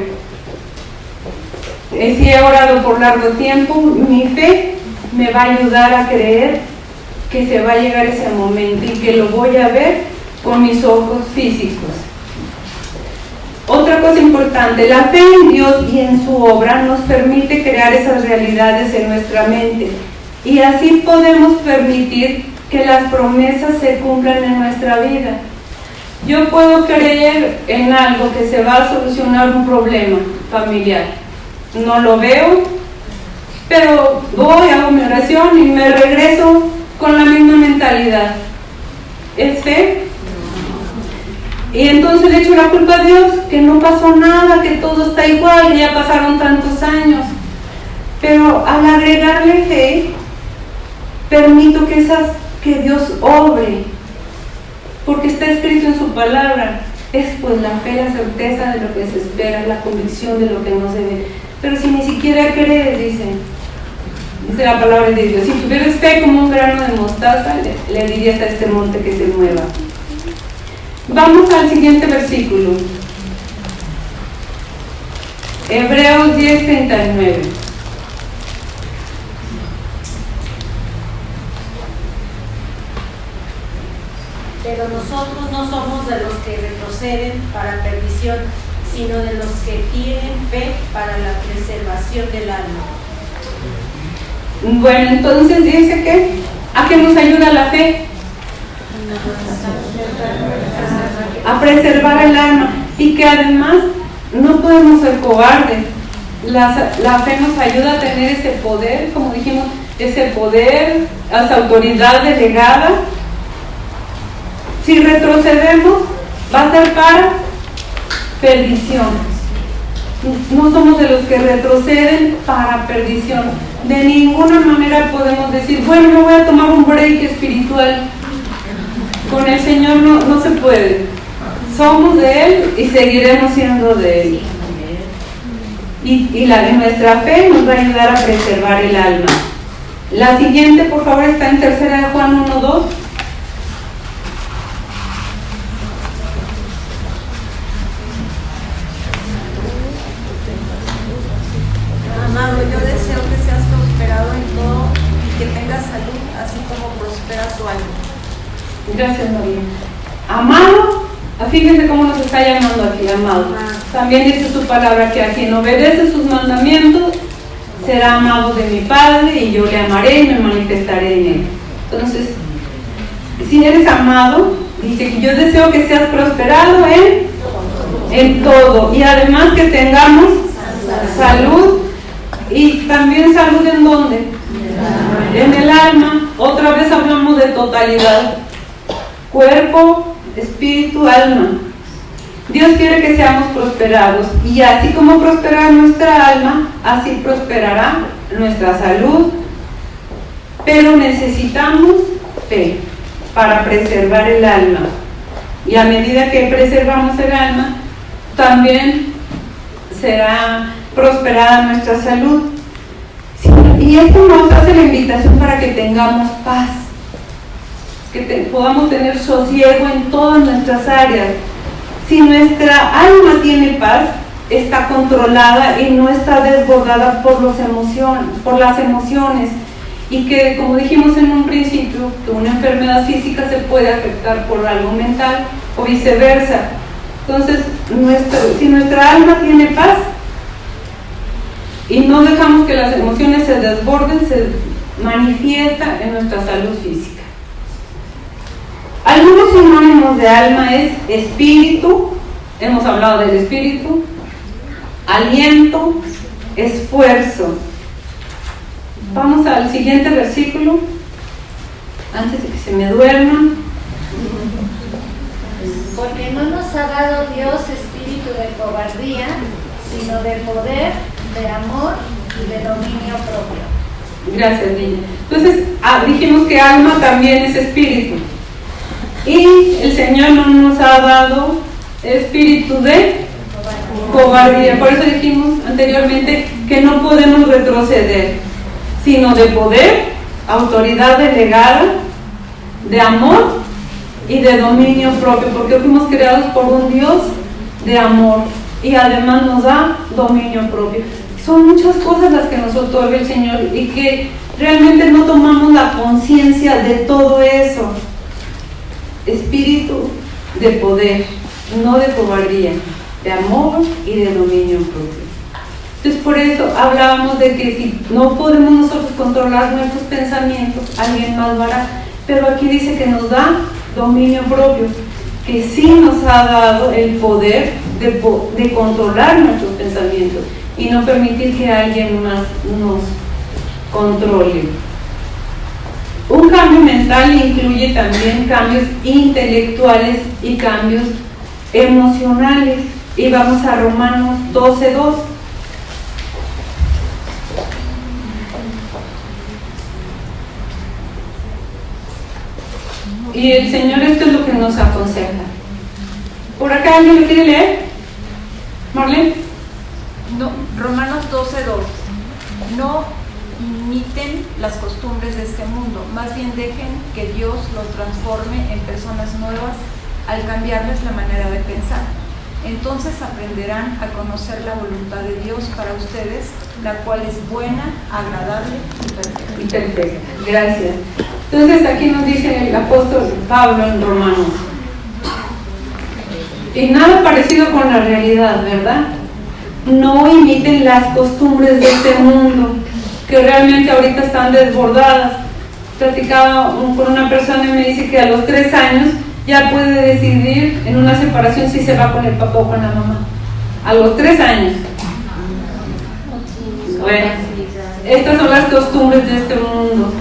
Si he orado por largo tiempo, mi fe me va a ayudar a creer que se va a llegar ese momento y que lo voy a ver con mis ojos físicos. Otra cosa importante, la fe en Dios y en su obra nos permite crear esas realidades en nuestra mente y así podemos permitir que las promesas se cumplan en nuestra vida. Yo puedo creer en algo que se va a solucionar un problema familiar. No lo veo, pero voy, hago mi oración y me regreso con la misma mentalidad. ¿Es fe? Y entonces le echo la culpa a Dios, que no pasó nada, que todo está igual, que ya pasaron tantos años. Pero al agregarle fe, permito que Dios obre, porque está escrito en su palabra. Es pues la fe, la certeza de lo que se espera, la convicción de lo que no se ve. Pero si ni siquiera crees, dice la palabra de Dios, si tuvieras fe como un grano de mostaza, le dirías a este monte que se mueva. Vamos al siguiente versículo. Hebreos 10:39. Pero nosotros no somos de los que retroceden para perdición, sino de los que tienen fe para la preservación del alma. Bueno, entonces dice que ¿a qué nos ayuda la fe? A preservar el alma, y que además no podemos ser cobardes. La fe nos ayuda a tener ese poder, como dijimos, ese poder, esa autoridad delegada. Si retrocedemos, va a ser para perdición. No somos de los que retroceden para perdición. De ninguna manera podemos decir, bueno, me voy a tomar un break espiritual. Con el Señor no se puede. Somos de Él y seguiremos siendo de Él. Y nuestra fe nos va a ayudar a preservar el alma. La siguiente, por favor, está en 3 de Juan 1:2. Amado, yo deseo que seas prosperado en todo y que tengas salud, así como prospera tu alma. Gracias, María. Amado, fíjense cómo nos está llamando aquí, amado. También dice su palabra que a quien obedece sus mandamientos será amado de mi Padre, y yo le amaré y me manifestaré en él. Entonces, si eres amado, dice que yo deseo que seas prosperado en todo, y además que tengamos salud. Y también salud, ¿en dónde? En el alma. Otra vez hablamos de totalidad: cuerpo, espíritu, alma. Dios quiere que seamos prosperados, y así como prospera nuestra alma, así prosperará nuestra salud. Pero necesitamos fe para preservar el alma, y a medida que preservamos el alma, también será prosperada nuestra salud. Y esto nos hace la invitación para que tengamos paz, que podamos tener sosiego en todas nuestras áreas. Si nuestra alma tiene paz, está controlada y no está desbordada por las emociones, y que, como dijimos en un principio, que una enfermedad física se puede afectar por algo mental o viceversa. Entonces, si nuestra alma tiene paz y no dejamos que las emociones se desborden, se manifiesta en nuestra salud física. Algunos sinónimos de alma es espíritu, hemos hablado del espíritu, aliento, esfuerzo. Vamos al siguiente versículo, antes de que se me duerman. Porque no nos ha dado Dios espíritu de cobardía, sino de poder, de amor y de dominio propio. Gracias, niña. Entonces, dijimos que alma también es espíritu. Y el Señor no nos ha dado espíritu de cobardía. Por eso dijimos anteriormente que no podemos retroceder, sino de poder, autoridad delegada, de amor y de dominio propio, porque fuimos creados por un Dios de amor, y además nos da dominio propio. Son muchas cosas las que nos otorga el Señor, y que realmente no tomamos la conciencia de todo eso. Espíritu de poder, no de cobardía, de amor y de dominio propio. Entonces por eso hablábamos de que si no podemos nosotros controlar nuestros pensamientos, alguien más lo hará. Pero aquí dice que nos da dominio propio, que sí nos ha dado el poder de controlar nuestros pensamientos y no permitir que alguien más nos controle. Un cambio mental incluye también cambios intelectuales y cambios emocionales. Y vamos a Romanos 12:2. Y el Señor esto es lo que nos aconseja. ¿Por acá alguien lo quiere leer? ¿Marlene? No, Romanos 12:2. No imiten las costumbres de este mundo, más bien dejen que Dios los transforme en personas nuevas al cambiarles la manera de pensar. Entonces aprenderán a conocer la voluntad de Dios para ustedes, la cual es buena, agradable y perfecta. Y perfecta. Gracias. Entonces aquí nos dice el apóstol Pablo en Romanos. Y nada parecido con la realidad, ¿verdad? No imiten las costumbres de este mundo, que realmente ahorita están desbordadas. Platicaba con una persona y me dice que a los 3 años ya puede decidir en una separación si se va con el papá o con la mamá. A los 3 años. Bueno, estas son las costumbres de este mundo.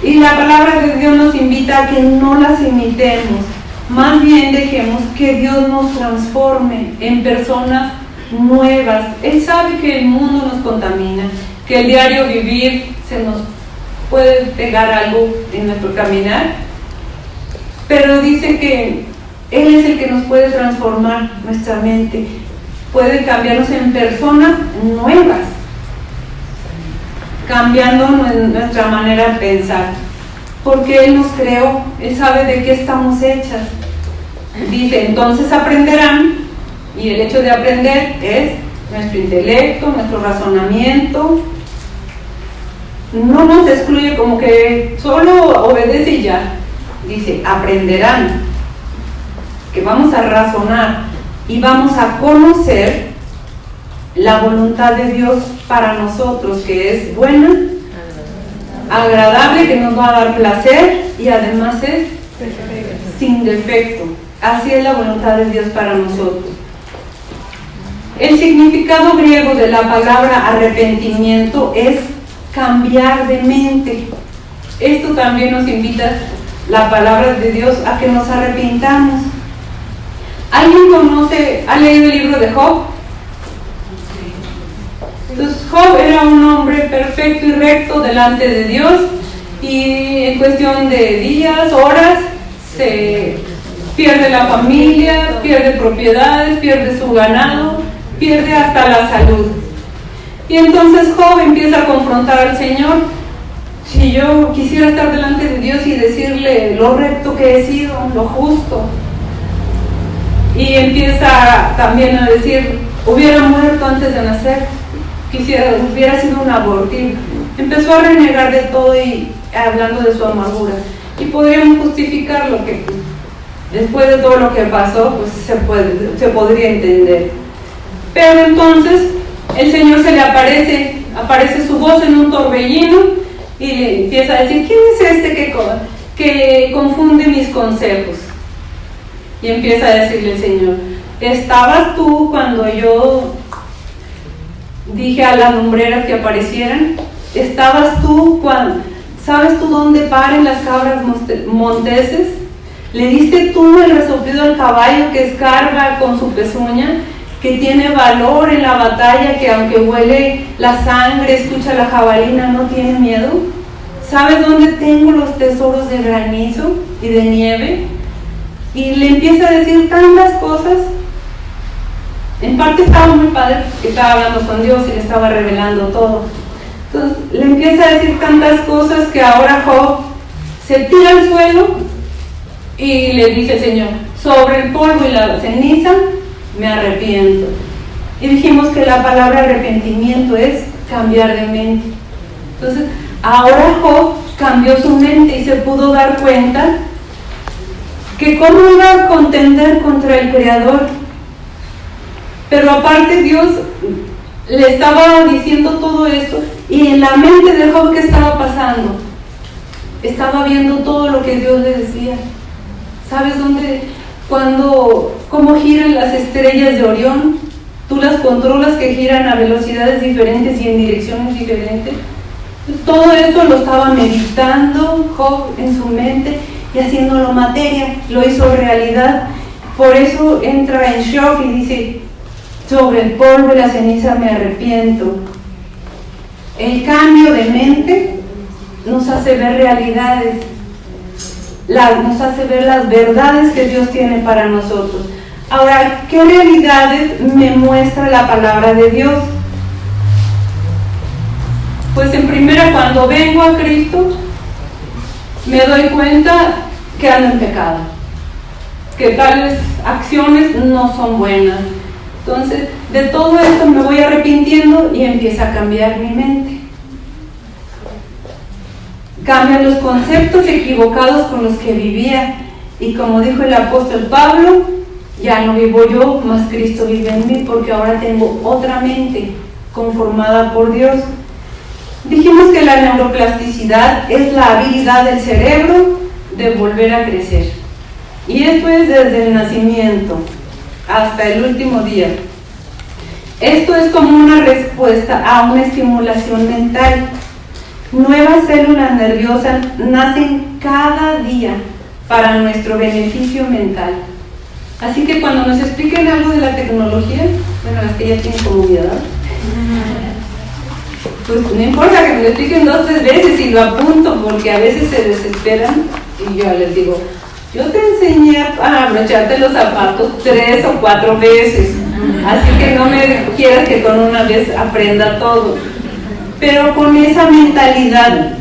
Y la palabra de Dios nos invita a que no las imitemos. Más bien dejemos que Dios nos transforme en personas nuevas. Él sabe que el mundo nos contamina, que el diario vivir se nos puede pegar algo en nuestro caminar, pero dice que Él es el que nos puede transformar nuestra mente, puede cambiarnos en personas nuevas, cambiando nuestra manera de pensar, porque Él nos creó, Él sabe de qué estamos hechas. Dice, entonces aprenderán, y el hecho de aprender es nuestro intelecto, nuestro razonamiento. No nos excluye como que solo obedece y ya. Dice, aprenderán, que vamos a razonar y vamos a conocer la voluntad de Dios para nosotros, que es buena, agradable, que nos va a dar placer y además es sin defecto. Así es la voluntad de Dios para nosotros. El significado griego de la palabra arrepentimiento es cambiar de mente. Esto también nos invita la palabra de Dios a que nos arrepintamos. ¿Alguien ha leído el libro de Job? Entonces Job era un hombre perfecto y recto delante de Dios, y en cuestión de días, horas, se pierde la familia, pierde propiedades, pierde su ganado, pierde hasta la salud. Y entonces Job empieza a confrontar al Señor. Si yo quisiera estar delante de Dios y decirle lo recto que he sido, lo justo. Y empieza también a decir, hubiera muerto antes de nacer, hubiera sido un abortivo. Empezó a renegar de todo y hablando de su amargura. Y podríamos justificar lo que, después de todo lo que pasó, pues se podría entender. Pero entonces el Señor se le aparece su voz en un torbellino y le empieza a decir, ¿quién es este que confunde mis consejos? Y empieza a decirle el Señor, ¿estabas tú cuando yo dije a las lumbreras que aparecieran? ¿Estabas tú cuando, sabes tú dónde paren las cabras monteses? ¿Le diste tú el resoplido al caballo que escarba con su pezuña? Que tiene valor en la batalla, que aunque huele la sangre, escucha la jabalina, no tiene miedo. ¿Sabes dónde tengo los tesoros de granizo y de nieve? Y le empieza a decir tantas cosas. En parte estaba muy padre, que estaba hablando con Dios y le estaba revelando todo. Entonces le empieza a decir tantas cosas que ahora Job se tira al suelo y le dice, Señor, sobre el polvo y la ceniza me arrepiento. Y dijimos que la palabra arrepentimiento es cambiar de mente. Entonces, Ahora Job cambió su mente y se pudo dar cuenta que cómo iba a contender contra el Creador. Pero aparte Dios le estaba diciendo todo eso, y en la mente de Job, ¿qué estaba pasando? Estaba viendo todo lo que Dios le decía. ¿Sabes dónde? Cómo giran las estrellas de Orión, tú las controlas, que giran a velocidades diferentes y en direcciones diferentes. Todo esto lo estaba meditando Job en su mente y haciéndolo materia, lo hizo realidad. Por eso entra en shock y dice: sobre el polvo y la ceniza me arrepiento. El cambio de mente nos hace ver realidades, nos hace ver las verdades que Dios tiene para nosotros. Ahora, ¿qué realidades me muestra la palabra de Dios? Pues en primera, cuando vengo a Cristo, me doy cuenta que ando en pecado, que tales acciones no son buenas. Entonces, de todo esto me voy arrepintiendo y empieza a cambiar mi mente. Cambian los conceptos equivocados con los que vivía, y como dijo el apóstol Pablo, ya no vivo yo, mas Cristo vive en mí, porque ahora tengo otra mente conformada por Dios. Dijimos que la neuroplasticidad es la habilidad del cerebro de volver a crecer, y esto es desde el nacimiento hasta el último día. Esto es como una respuesta a una estimulación mental. Nuevas células nerviosas nacen cada día para nuestro beneficio mental. Así que cuando nos expliquen algo de la tecnología, bueno, las que ya tienen comunidad, pues no importa que me lo expliquen 2 o 3 veces y lo apunto, porque a veces se desesperan y yo les digo: yo te enseñé a abrocharte los zapatos 3 o 4 veces, así que no me quieras que con una vez aprenda todo. Pero con esa mentalidad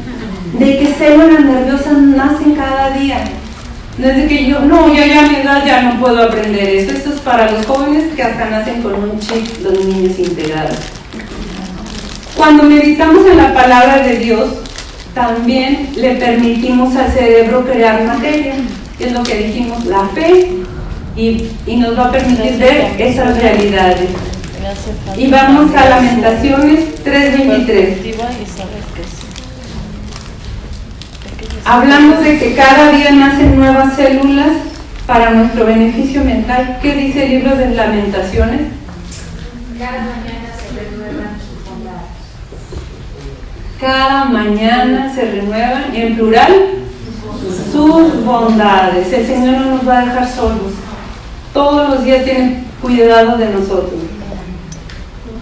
de que células nerviosas nacen cada día. Desde que yo ya a mi edad ya no puedo aprender eso. Esto es para los jóvenes que hasta nacen con un chip, los niños integrados. Cuando meditamos en la palabra de Dios, también le permitimos al cerebro crear materia. Es lo que dijimos, la fe, y nos va a permitir ver esas realidades. Y vamos a Lamentaciones 3:23. Hablamos de que cada día nacen nuevas células para nuestro beneficio mental. ¿Qué dice el libro de Lamentaciones? Cada mañana se renuevan sus bondades. Cada mañana se renuevan, y en plural, sus bondades. El Señor no nos va a dejar solos. Todos los días tiene cuidado de nosotros.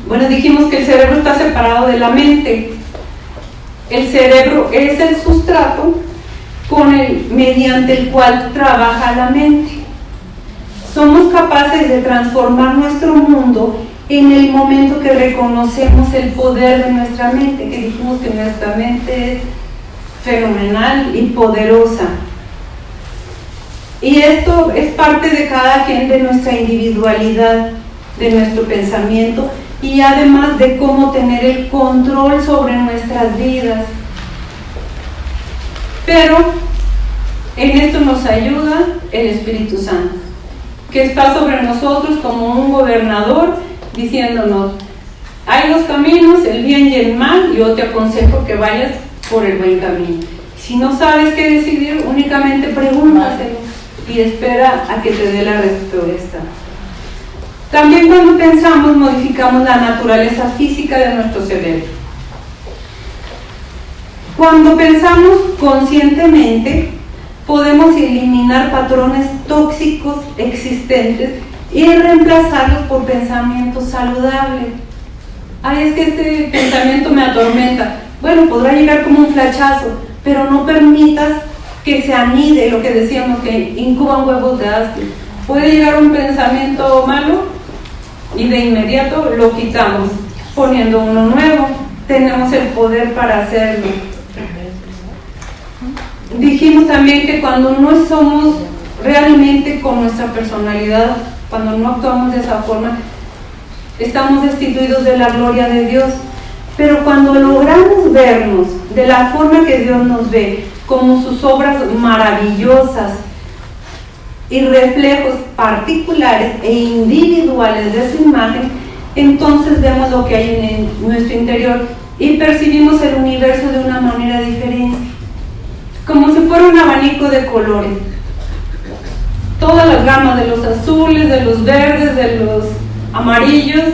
Bueno, dijimos que el cerebro está separado de la mente. El cerebro es el sustrato mediante el cual trabaja la mente. Somos capaces de transformar nuestro mundo en el momento que reconocemos el poder de nuestra mente, que dijimos que nuestra mente es fenomenal y poderosa. Y esto es parte de cada quien, de nuestra individualidad, de nuestro pensamiento, y además de cómo tener el control sobre nuestras vidas. Pero en esto nos ayuda el Espíritu Santo, que está sobre nosotros como un gobernador, diciéndonos: hay 2 caminos, el bien y el mal, y yo te aconsejo que vayas por el buen camino. Si no sabes qué decidir, únicamente pregúntaselo y espera a que te dé la respuesta. También cuando pensamos, modificamos la naturaleza física de nuestro cerebro. Cuando pensamos conscientemente, podemos eliminar patrones tóxicos existentes y reemplazarlos por pensamientos saludables. Ay, es que este pensamiento me atormenta. Bueno, podrá llegar como un flechazo, pero no permitas que se anide, lo que decíamos, que incuban huevos de asco. Puede llegar un pensamiento malo y de inmediato lo quitamos poniendo uno nuevo. Tenemos el poder para hacerlo. Dijimos también que cuando no somos realmente con nuestra personalidad, cuando no actuamos de esa forma, estamos destituidos de la gloria de Dios. Pero cuando logramos vernos de la forma que Dios nos ve, como sus obras maravillosas y reflejos particulares e individuales de su imagen, entonces vemos lo que hay en nuestro interior y percibimos el universo de una manera diferente, como si fuera un abanico de colores. Todas las gamas de los azules, de los verdes, de los amarillos,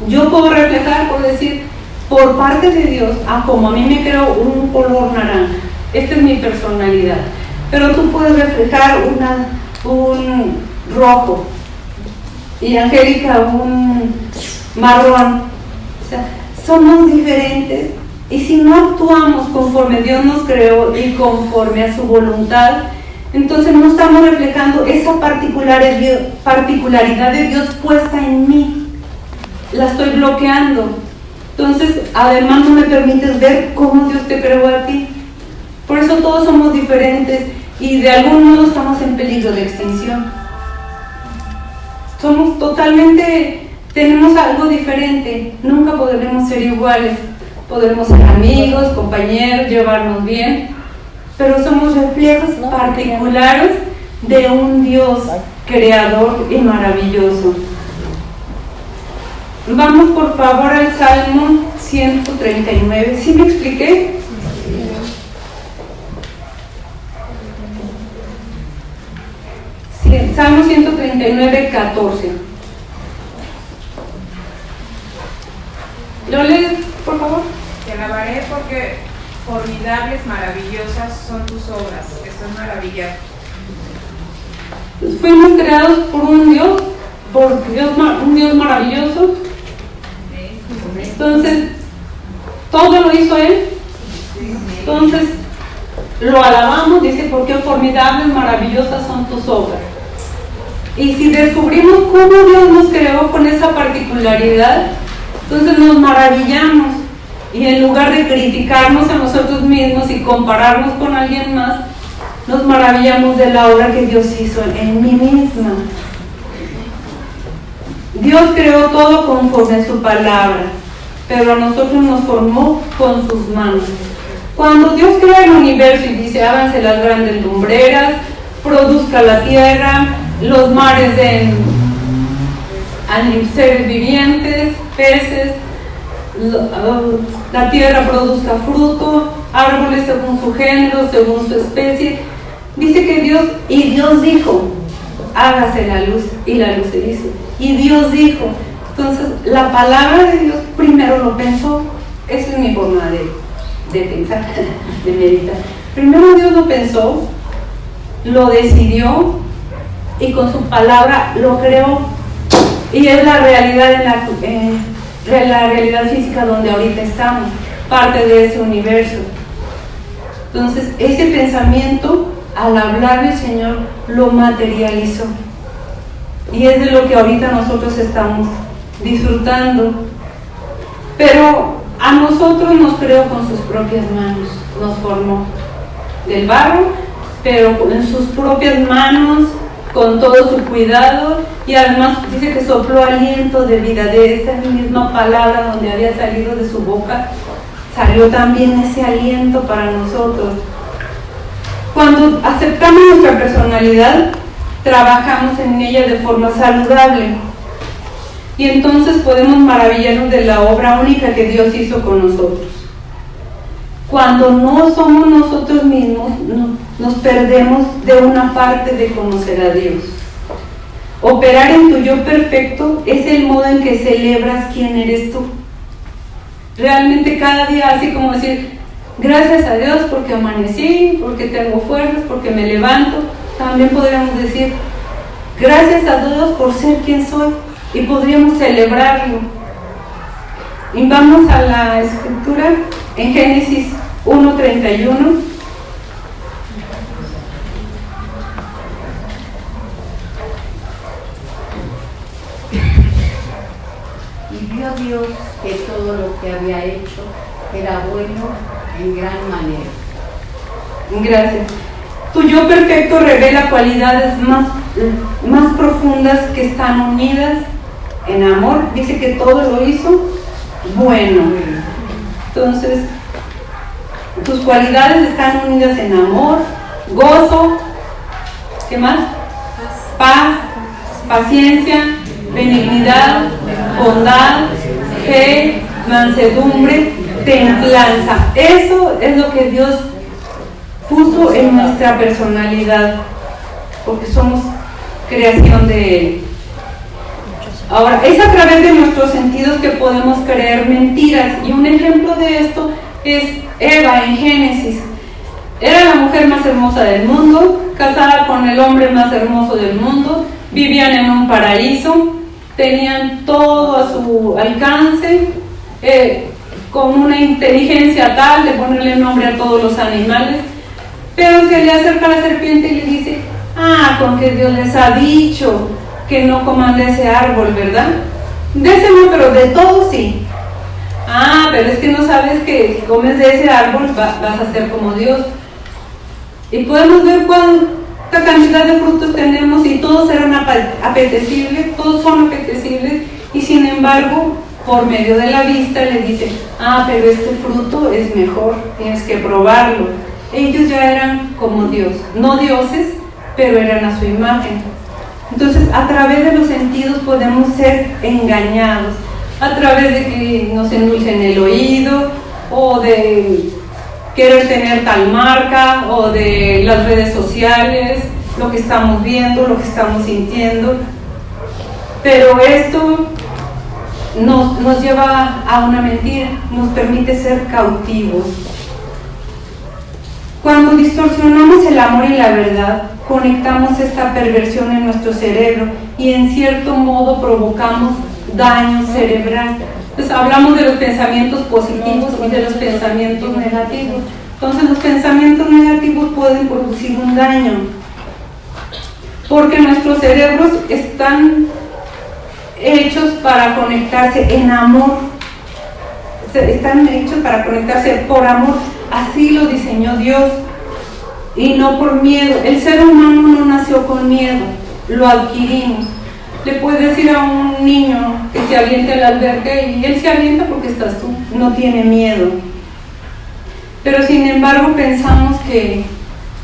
yo puedo reflejar, puedo decir, por parte de Dios, como a mí me creó un color naranja, esta es mi personalidad, pero tú puedes reflejar un rojo y Angélica un marrón. O sea, somos diferentes y si no actuamos conforme Dios nos creó y conforme a su voluntad, entonces no estamos reflejando esa particularidad de Dios puesta en mí, la estoy bloqueando. Entonces, además no me permites ver cómo Dios te creó a ti. Por eso todos somos diferentes y de algún modo estamos en peligro de extinción. Somos totalmente, tenemos algo diferente, nunca podremos ser iguales. Podremos ser amigos, compañeros, llevarnos bien, pero somos reflejos particulares de un Dios creador y maravilloso. Vamos por favor al Salmo 139. ¿Sí me expliqué? Sí, Salmo 139, 14. ¿Lo lees, por favor? Te alabaré porque formidables, maravillosas son tus obras. Estoy maravillado. Fuimos creados por un Dios maravilloso. Entonces, todo lo hizo Él. Entonces, lo alabamos, dice, porque formidables, maravillosas son tus obras. Y si descubrimos cómo Dios nos creó con esa particularidad, entonces nos maravillamos. Y en lugar de criticarnos a nosotros mismos y compararnos con alguien más, nos maravillamos de la obra que Dios hizo en mí misma. Dios creó todo conforme a su palabra, pero a nosotros nos formó con sus manos. Cuando Dios crea el universo y dice, háganse las grandes lumbreras, produzca la tierra, los mares den seres vivientes, peces, la tierra produzca fruto, árboles según su género, según su especie. Dice que Dios dijo, hágase la luz, y la luz se hizo. Y Dios dijo. Entonces, la palabra de Dios primero lo pensó. Esa es mi forma de pensar, de meditar. Primero Dios lo pensó, lo decidió, y con su palabra lo creó. Y es la realidad la realidad física donde ahorita estamos, parte de ese universo. Entonces, ese pensamiento, al hablar del Señor, lo materializó. Y es de lo que ahorita nosotros estamos disfrutando. Pero a nosotros nos creó con sus propias manos, nos formó del barro, pero en sus propias manos, con todo su cuidado, y además dice que sopló aliento de vida. De esa misma palabra donde había salido de su boca, salió también ese aliento para nosotros. Cuando aceptamos nuestra personalidad, trabajamos en ella de forma saludable, y entonces podemos maravillarnos de la obra única que Dios hizo con nosotros. Cuando no somos nosotros mismos, nos perdemos de una parte de conocer a Dios. Operar en tu yo perfecto es el modo en que celebras quién eres tú. Realmente cada día, así como decir, gracias a Dios porque amanecí, porque tengo fuerzas, porque me levanto. También podríamos decir, gracias a Dios por ser quien soy, y podríamos celebrarlo. Y vamos a la escritura en Génesis 1:31. Y vio Dios que todo lo que había hecho era bueno en gran manera. Gracias. Tu yo perfecto revela cualidades más profundas que están unidas en amor. Dice que todo lo hizo bueno. Entonces, tus cualidades están unidas en amor, gozo, ¿qué más? Paz, paciencia, benignidad, bondad, fe, mansedumbre, templanza. Eso es lo que Dios puso en nuestra personalidad, porque somos creación de Él. Ahora, es a través de nuestros sentidos que podemos creer mentiras, y un ejemplo de esto es Eva en Génesis. Era la mujer más hermosa del mundo, casada con el hombre más hermoso del mundo, vivían en un paraíso, tenían todo a su alcance, con una inteligencia tal de ponerle nombre a todos los animales, pero se le acerca la serpiente y le dice: con que Dios les ha dicho que no coman de ese árbol, ¿verdad? De ese no, pero de todo sí. Pero es que no sabes que si comes de ese árbol vas a ser como Dios. Y podemos ver cuánta cantidad de frutos tenemos y todos eran apetecibles, todos son apetecibles, y sin embargo, por medio de la vista le dice: pero este fruto es mejor, tienes que probarlo. Ellos ya eran como Dios, no dioses, pero eran a su imagen. Entonces, a través de los sentidos podemos ser engañados, a través de que nos endulcen el oído, o de querer tener tal marca, o de las redes sociales, lo que estamos viendo, lo que estamos sintiendo. Pero esto nos lleva a una mentira, nos permite ser cautivos. Cuando distorsionamos el amor y la verdad, conectamos esta perversión en nuestro cerebro y en cierto modo provocamos daño cerebral. Entonces hablamos de los pensamientos positivos y de los pensamientos negativos. Entonces los pensamientos negativos pueden producir un daño, porque nuestros cerebros están hechos para conectarse en amor, están hechos para conectarse por amor. Así lo diseñó Dios, y no por miedo. El ser humano no nació con miedo, lo adquirimos. Le puedes decir a un niño que se aviente al albergue y él se avienta porque estás tú, no tiene miedo. Pero sin embargo pensamos que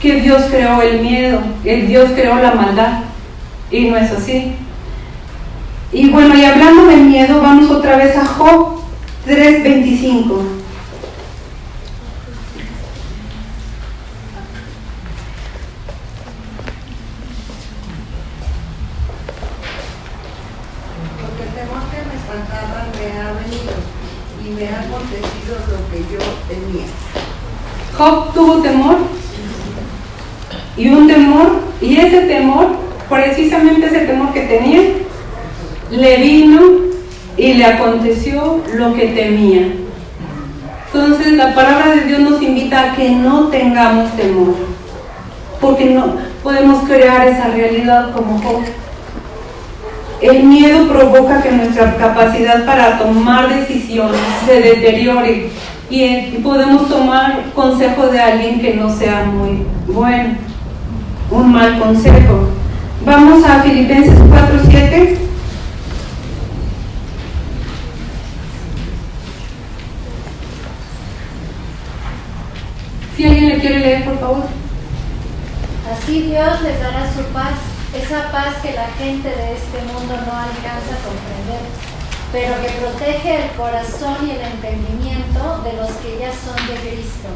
Dios creó el miedo, que Dios creó la maldad, y no es así. Y bueno, y hablando del miedo, vamos otra vez a Job 3:25. Porque el temor que me espantaba me ha venido y me ha acontecido lo que yo temía. Job tuvo temor, y un temor, y ese temor, precisamente ese temor que tenía, le vino y le aconteció lo que temía. Entonces la palabra de Dios nos invita a que no tengamos temor, porque no podemos crear esa realidad como Job. El miedo provoca que nuestra capacidad para tomar decisiones se deteriore, y podemos tomar consejo de alguien que no sea muy bueno, un mal consejo. Vamos a Filipenses 4:7. Si alguien le quiere leer, por favor. Así Dios les dará su paz, esa paz que la gente de este mundo no alcanza a comprender, pero que protege el corazón y el entendimiento de los que ya son de Cristo.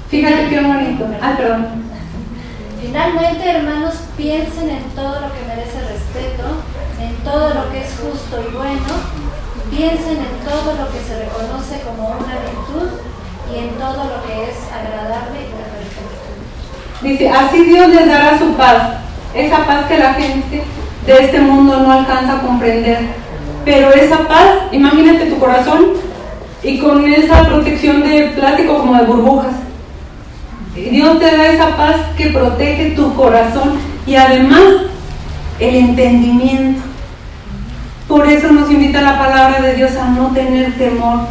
Fíjate qué bonito. Perdón. Finalmente, hermanos, piensen en todo lo que merece respeto, en todo lo que es justo y bueno, piensen en todo lo que se reconoce como una virtud y en todo lo que es agradable y perfecto. Dice, así Dios les dará su paz, esa paz que la gente de este mundo no alcanza a comprender. Pero esa paz, imagínate tu corazón y con esa protección de plástico como de burbujas. Dios te da esa paz que protege tu corazón y además el entendimiento. Por eso nos invita la palabra de Dios a no tener temor.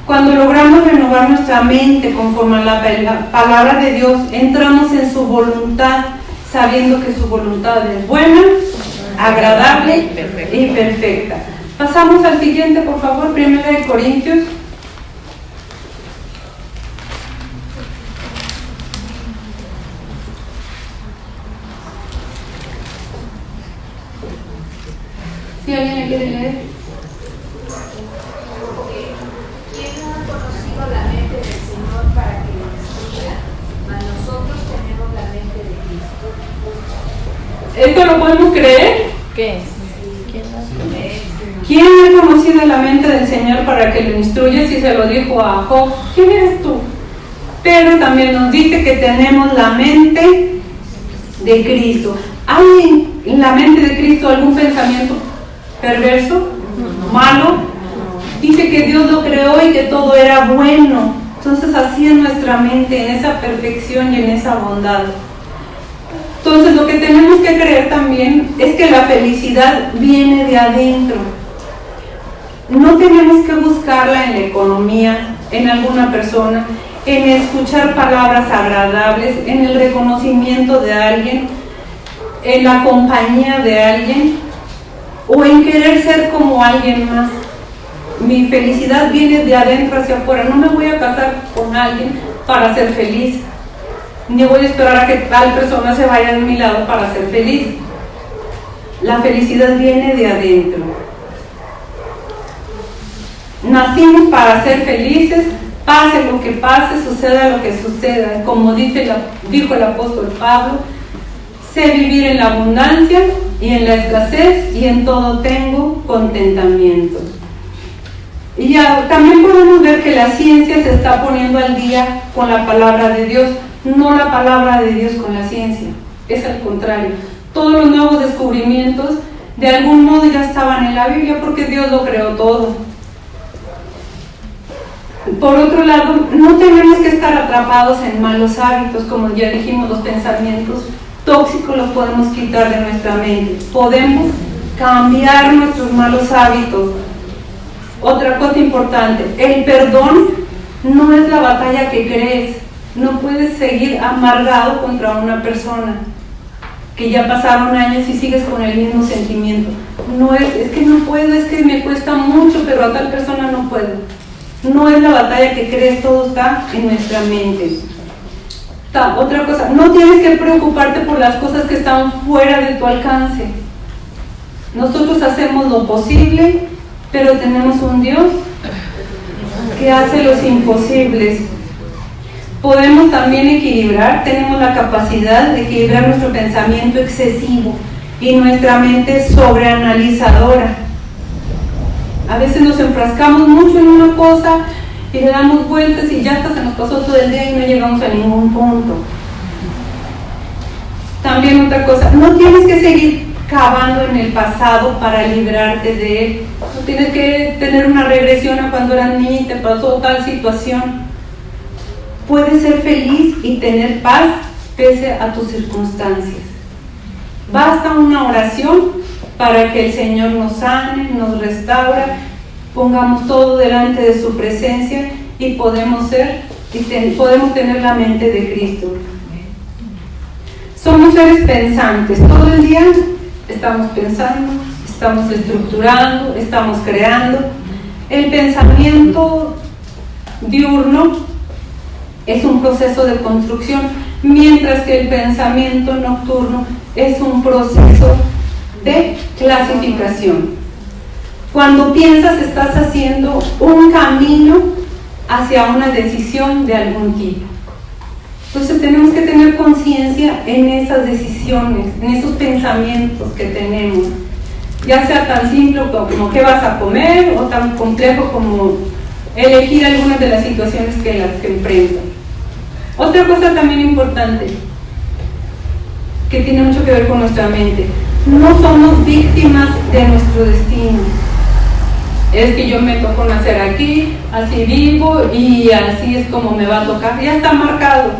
Cuando logramos renovar nuestra mente conforme a la palabra de Dios, entramos en su voluntad, sabiendo que su voluntad es buena, agradable y perfecta. Pasamos al siguiente, por favor, 1 Corintios ¿Sí alguien le quiere leer? ¿Quién no ha conocido la mente del Señor para que lo instruya? Mas nosotros tenemos la mente de Cristo. ¿Esto lo podemos creer? ¿Qué? ¿Quién ha conocido la mente del Señor para que lo instruya? Si se lo dijo a Job, ¿quién eres tú? Pero también nos dice que tenemos la mente de Cristo. ¿Hay en la mente de Cristo algún pensamiento perverso, malo? Dice que Dios lo creó y que todo era bueno. Entonces así es nuestra mente, en esa perfección y en esa bondad. Entonces lo que tenemos que creer también es que la felicidad viene de adentro. No tenemos que buscarla en la economía, en alguna persona, en escuchar palabras agradables, en el reconocimiento de alguien, en la compañía de alguien o en querer ser como alguien más. Mi felicidad viene de adentro hacia afuera. No me voy a casar con alguien para ser feliz, ni voy a esperar a que tal persona se vaya de mi lado para ser feliz. La felicidad viene de adentro. Nacimos para ser felices, pase lo que pase, suceda lo que suceda. Como dijo el apóstol Pablo, sé vivir en la abundancia y en la escasez, y en todo tengo contentamiento. Y también podemos ver que la ciencia se está poniendo al día con la palabra de Dios, no la palabra de Dios con la ciencia, es al contrario. Todos los nuevos descubrimientos de algún modo ya estaban en la Biblia porque Dios lo creó todo. Por otro lado, no tenemos que estar atrapados en malos hábitos, como ya dijimos, los pensamientos tóxicos los podemos quitar de nuestra mente. Podemos cambiar nuestros malos hábitos. Otra cosa importante, el perdón no es la batalla que crees. No puedes seguir amargado contra una persona que ya pasaron años y sigues con el mismo sentimiento. No es que no puedo, es que me cuesta mucho, pero a tal persona no puedo. No es la batalla que crees, todo está en nuestra mente. Otra cosa, no tienes que preocuparte por las cosas que están fuera de tu alcance. Nosotros hacemos lo posible, pero tenemos un Dios que hace los imposibles. Podemos también equilibrar, tenemos la capacidad de equilibrar nuestro pensamiento excesivo y nuestra mente sobreanalizadora. A veces nos enfrascamos mucho en una cosa y le damos vueltas y ya hasta se nos pasó todo el día y no llegamos a ningún punto. También otra cosa, no tienes que seguir cavando en el pasado para librarte de él. No tienes que tener una regresión a cuando eras niña y te pasó tal situación. Puedes ser feliz y tener paz pese a tus circunstancias. Basta una oración para que el Señor nos sane, nos restaura, pongamos todo delante de su presencia y podemos tener la mente de Cristo. Somos seres pensantes, todo el día estamos pensando, estamos estructurando, estamos creando. El pensamiento diurno es un proceso de construcción, mientras que el pensamiento nocturno es un proceso de clasificación. Cuando piensas, estás haciendo un camino hacia una decisión de algún tipo. Entonces tenemos que tener conciencia en esas decisiones, en esos pensamientos que tenemos, ya sea tan simple como qué vas a comer o tan complejo como elegir algunas de las situaciones que enfrentan. Otra cosa también importante que tiene mucho que ver con nuestra mente: no somos víctimas de nuestro destino. Es que yo me tocó nacer aquí, así vivo y así es como me va a tocar, ya está marcado.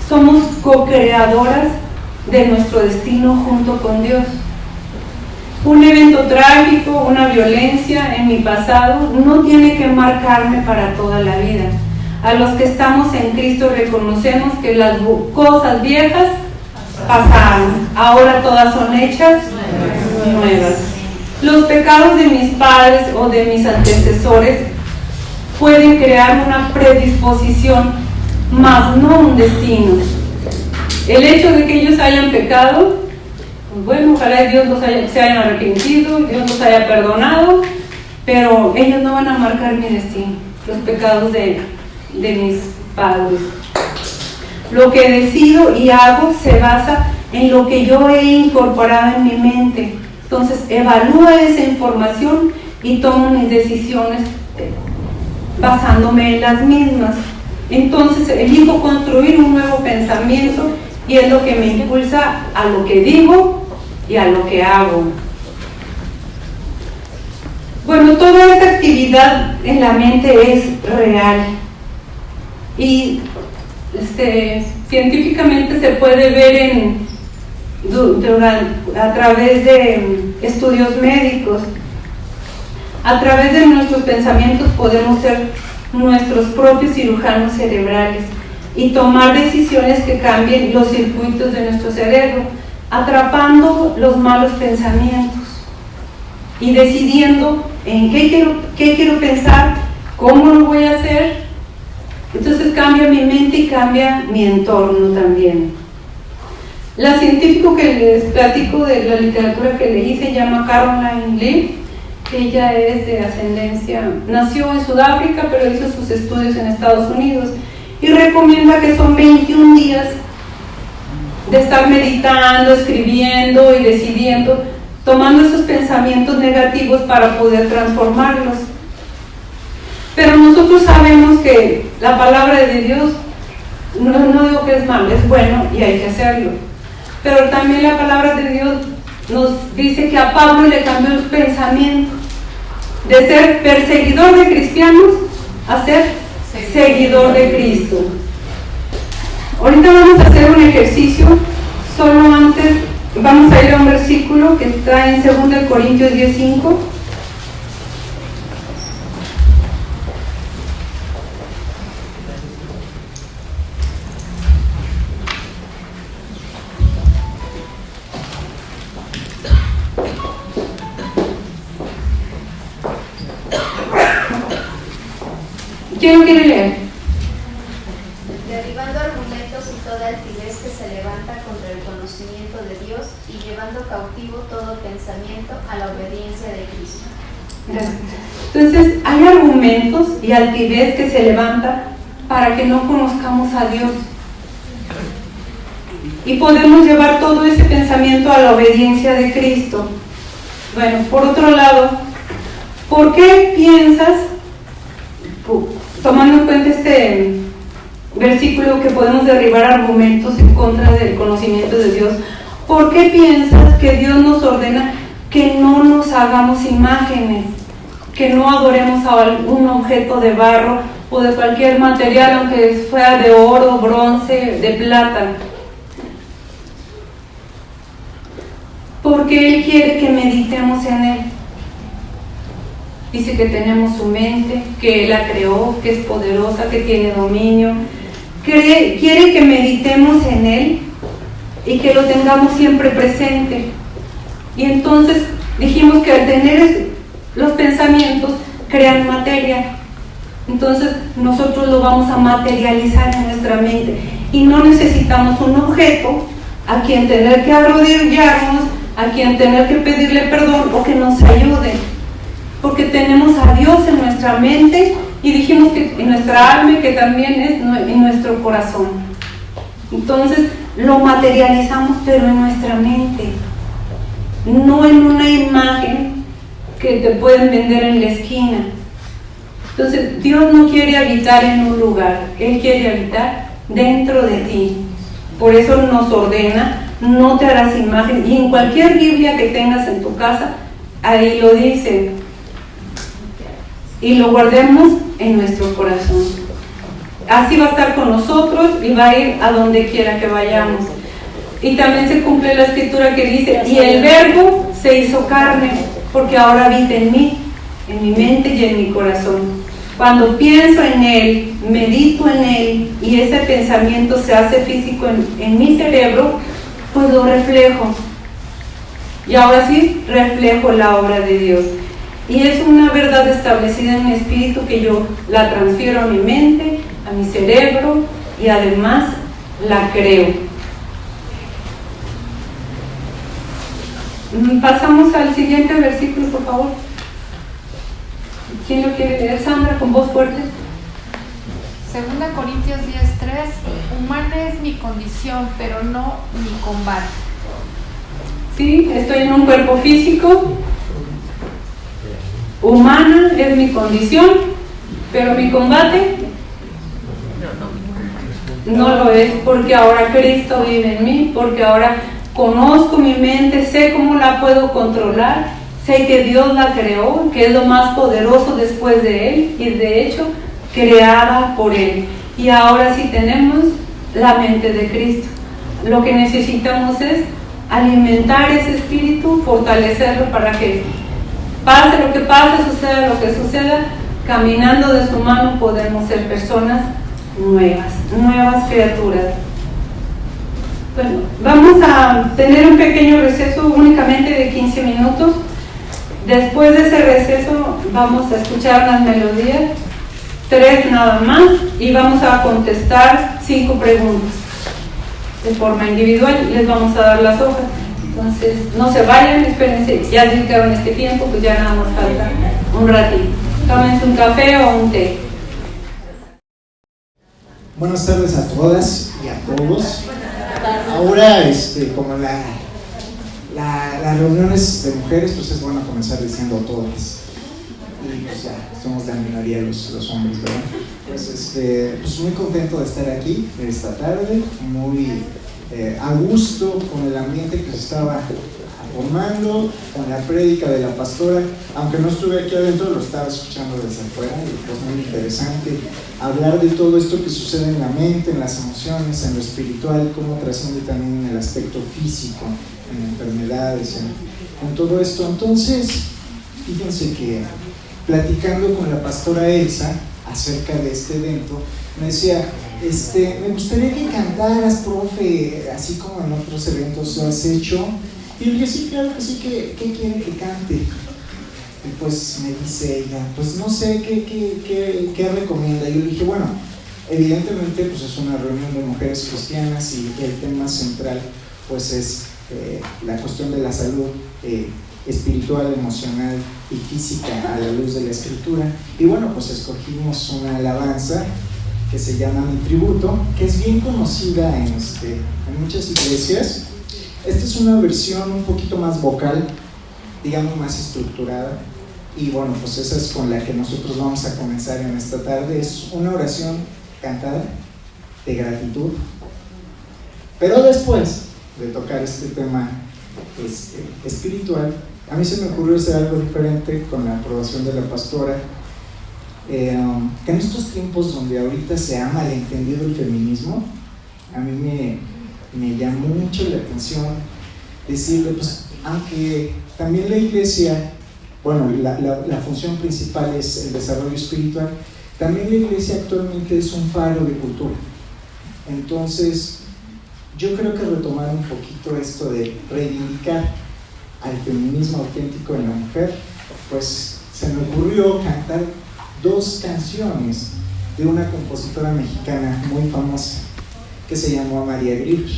Somos co-creadoras de nuestro destino junto con Dios. Un evento trágico, una violencia en mi pasado no tiene que marcarme para toda la vida. A los que estamos en Cristo reconocemos que las cosas viejas pasaron, ahora todas son hechas nuevas. Los pecados de mis padres o de mis antecesores pueden crear una predisposición, mas no un destino. El hecho de que ellos hayan pecado pues bueno, ojalá Dios se hayan arrepentido, Dios los haya perdonado, pero ellos no van a marcar mi destino, los pecados de mis padres. Lo que decido y hago se basa en lo que yo he incorporado en mi mente. Entonces evalúo esa información y tomo mis decisiones basándome en las mismas. Entonces elijo construir un nuevo pensamiento y es lo que me impulsa a lo que digo y a lo que hago. Bueno, toda esta actividad en la mente es real y científicamente se puede ver a través de estudios médicos. A través de nuestros pensamientos podemos ser nuestros propios cirujanos cerebrales y tomar decisiones que cambien los circuitos de nuestro cerebro, atrapando los malos pensamientos y decidiendo en qué quiero pensar, cómo lo voy a hacer. Entonces cambia mi mente y cambia mi entorno también. La científica que les platico de la literatura que leí se llama Caroline Leaf. Ella es de ascendencia, nació en Sudáfrica, pero hizo sus estudios en Estados Unidos y recomienda que son 21 días de estar meditando, escribiendo y decidiendo, tomando esos pensamientos negativos para poder transformarlos. Pero nosotros sabemos que la palabra de Dios, no digo que es malo, es bueno y hay que hacerlo. Pero también la palabra de Dios nos dice que a Pablo le cambió el pensamiento de ser perseguidor de cristianos a ser seguidor de Cristo. Ahorita vamos a hacer un ejercicio, solo antes vamos a ir a un versículo que está en 2 Corintios 10:5. ¿Quién lo quiere leer? Derribando argumentos y toda altivez que se levanta contra el conocimiento de Dios y llevando cautivo todo pensamiento a la obediencia de Cristo. Gracias. Entonces, hay argumentos y altivez que se levanta para que no conozcamos a Dios. Y podemos llevar todo ese pensamiento a la obediencia de Cristo. Bueno, por otro lado, ¿por qué piensas, tomando en cuenta este versículo, que podemos derribar argumentos en contra del conocimiento de Dios, ¿por qué piensas que Dios nos ordena que no nos hagamos imágenes, que no adoremos a algún objeto de barro o de cualquier material, aunque fuera de oro, bronce, de plata? Porque Él quiere que meditemos en Él. Dice que tenemos su mente, que Él la creó, que es poderosa, que tiene dominio. Quiere que meditemos en Él y que lo tengamos siempre presente. Y entonces dijimos que al tener los pensamientos crean materia. Entonces nosotros lo vamos a materializar en nuestra mente. Y no necesitamos un objeto a quien tener que arrodillarnos, a quien tener que pedirle perdón o que nos ayude. Porque tenemos a Dios en nuestra mente y dijimos que en nuestra alma y que también es en nuestro corazón. Entonces lo materializamos, pero en nuestra mente, no en una imagen que te pueden vender en la esquina. Entonces Dios no quiere habitar en un lugar, Él quiere habitar dentro de ti. Por eso nos ordena: no te harás imagen. Y en cualquier Biblia que tengas en tu casa, ahí lo dice. Y lo guardemos en nuestro corazón. Así va a estar con nosotros y va a ir a donde quiera que vayamos. Y también se cumple la escritura que dice: y el Verbo se hizo carne, porque ahora habita en mí, en mi mente y en mi corazón. Cuando pienso en Él, medito en Él y ese pensamiento se hace físico en mi cerebro, pues lo reflejo. Y ahora sí, reflejo la obra de Dios. Y es una verdad establecida en mi espíritu que yo la transfiero a mi mente, a mi cerebro y además la creo. Pasamos al siguiente versículo, por favor. ¿Quién lo quiere leer? Sandra, con voz fuerte. 2 Corintios 10:3, humana es mi condición, pero no mi combate. Sí, estoy en un cuerpo físico. Humana es mi condición, pero mi combate no lo es, porque ahora Cristo vive en mí, porque ahora conozco mi mente, sé cómo la puedo controlar, sé que Dios la creó, que es lo más poderoso después de Él, y de hecho creada por Él. Y ahora sí tenemos la mente de Cristo. Lo que necesitamos es alimentar ese espíritu, fortalecerlo para que pase lo que pase, suceda lo que suceda, caminando de su mano podemos ser personas nuevas criaturas. Bueno, vamos a tener un pequeño receso únicamente de 15 minutos. Después de ese receso vamos a escuchar unas melodías, 3 nada más, y vamos a contestar 5 preguntas de forma individual. Les vamos a dar las hojas. Entonces, no se vayan, espérense, ya dedicaron este tiempo, pues ya nada más falta un ratito. Tómense un café o un té. Buenas tardes a todas y a todos. Ahora, como las reuniones de mujeres, pues es bueno comenzar diciendo todas. Y pues ya, somos la minoría los hombres, ¿verdad? Pues muy contento de estar aquí esta tarde, muy a gusto con el ambiente que se estaba formando, con la prédica de la pastora. Aunque no estuve aquí adentro, lo estaba escuchando desde afuera, y pues muy interesante hablar de todo esto que sucede en la mente, en las emociones, en lo espiritual, cómo trasciende también en el aspecto físico, en enfermedades, en todo esto. Entonces, fíjense que platicando con la pastora Elsa acerca de este evento, me decía, me gustaría que cantaras, profe, así como en otros eventos lo has hecho. Y yo dije, sí, claro que sí, ¿qué quiere que cante? Y pues me dice ella, pues no sé, ¿qué recomienda? Y yo le dije, bueno, evidentemente pues es una reunión de mujeres cristianas y el tema central pues es la cuestión de la salud espiritual, emocional y física a la luz de la Escritura. Y bueno, pues escogimos una alabanza que se llama Mi Tributo, que es bien conocida en muchas iglesias. Esta es una versión un poquito más vocal, digamos más estructurada, y bueno, pues esa es con la que nosotros vamos a comenzar en esta tarde. Es una oración cantada de gratitud, pero después de tocar este tema espiritual, a mí se me ocurrió hacer algo diferente con la aprobación de la pastora, que en estos tiempos donde ahorita se ha malentendido el feminismo, a mí me llamó mucho la atención decirle, pues, aunque también la iglesia, bueno, la función principal es el desarrollo espiritual, también la iglesia actualmente es un faro de cultura. Entonces, yo creo que retomar un poquito esto de reivindicar al feminismo auténtico en la mujer, pues se me ocurrió cantar 2 canciones de una compositora mexicana muy famosa que se llamó María Grieber.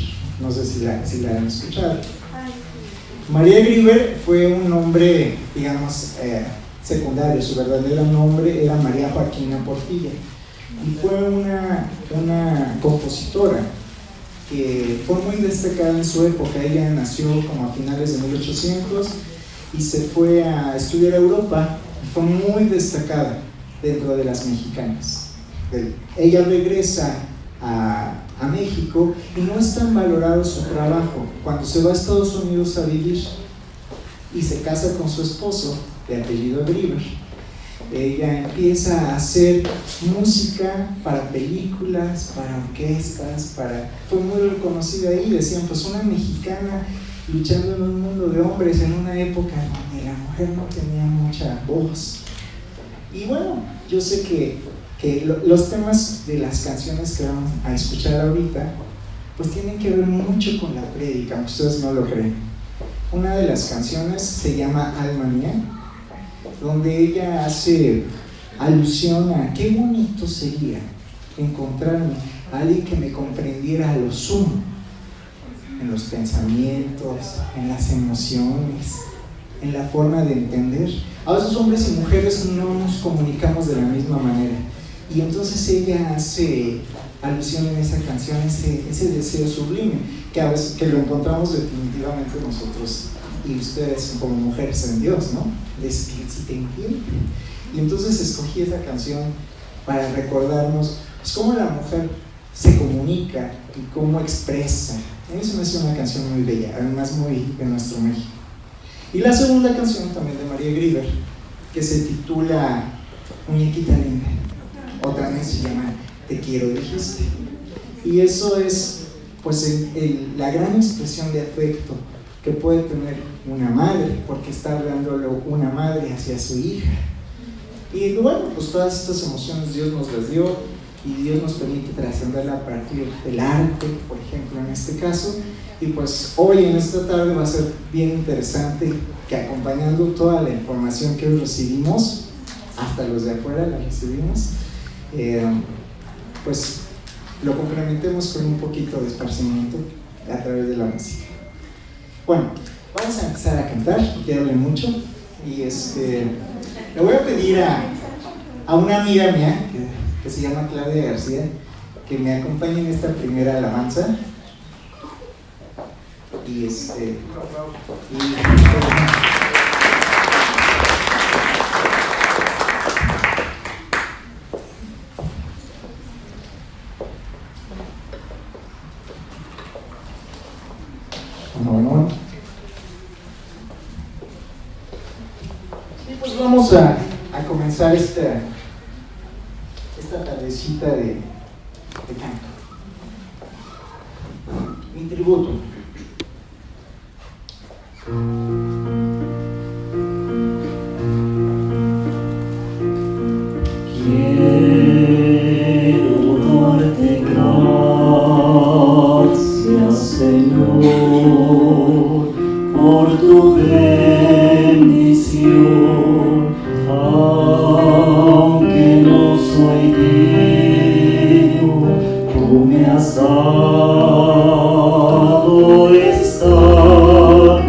No sé si la han escuchado. María Grieber fue un nombre, digamos, secundario. Su verdadero nombre era María Joaquina Portilla, y fue una compositora que fue muy destacada en su época. Ella nació como a finales de 1800 y se fue a estudiar a Europa. Fue muy destacada dentro de las mexicanas. Ella regresa a México y no es tan valorado su trabajo. Cuando se va a Estados Unidos a vivir y se casa con su esposo de apellido Grieber, ella empieza a hacer música para películas, para orquestas, fue muy reconocida ahí. Decían, pues una mexicana luchando en un mundo de hombres en una época donde la mujer no tenía mucha voz. Y bueno, yo sé que los temas de las canciones que vamos a escuchar ahorita pues tienen que ver mucho con la prédica, aunque ustedes no lo creen. Una de las canciones se llama Alma Mía, donde ella hace alusión a qué bonito sería encontrarme a alguien que me comprendiera a lo sumo, en los pensamientos, en las emociones, en la forma de entender. A veces hombres y mujeres no nos comunicamos de la misma manera, y entonces ella hace alusión en esa canción, ese deseo sublime, que a veces que lo encontramos definitivamente nosotros y ustedes como mujeres en Dios, ¿no? Si te entiende. Y entonces escogí esa canción para recordarnos pues, cómo la mujer se comunica y cómo expresa. A mí se me hace una canción muy bella, además muy de nuestro México. Y la segunda canción también de María Grieber, que se titula Muñequita Linda, o también se llama Te quiero, dijiste. Y eso es pues la gran expresión de afecto que puede tener una madre, porque está hablándolo una madre hacia su hija. Y bueno, pues todas estas emociones Dios nos las dio, y Dios nos permite trascenderla a partir del arte, por ejemplo, en este caso. Y pues hoy en esta tarde va a ser bien interesante que, acompañando toda la información que hoy recibimos, hasta los de afuera la recibimos, pues lo complementemos con un poquito de esparcimiento a través de la música. Bueno, vamos a empezar a cantar, porque hable mucho, y le voy a pedir a una amiga mía que se llama Claudia García que me acompañe en esta primera alabanza. Bueno. Y pues vamos a comenzar esta tardecita de canto. Mi tributo. Quiero darte gracias, Señor, por tu bendición, aunque no soy digno, tú me has dado esta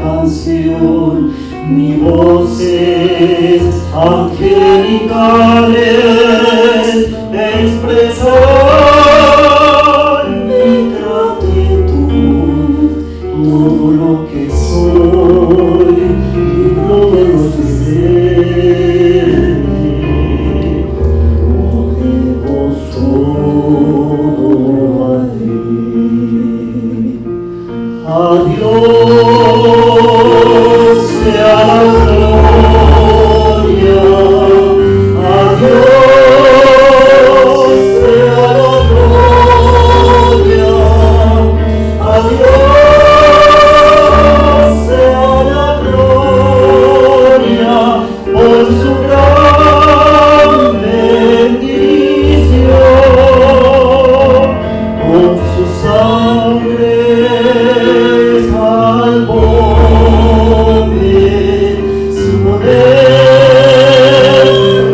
canción. Mi voz es angelicales, expresar mi gratitud, todo lo que soy, libro de los deseos, lo debo todo a ti. Adiós sea la gloria, adiós sea la gloria, adiós sea la gloria por su gran bendición, con su sangre salvóme, su poder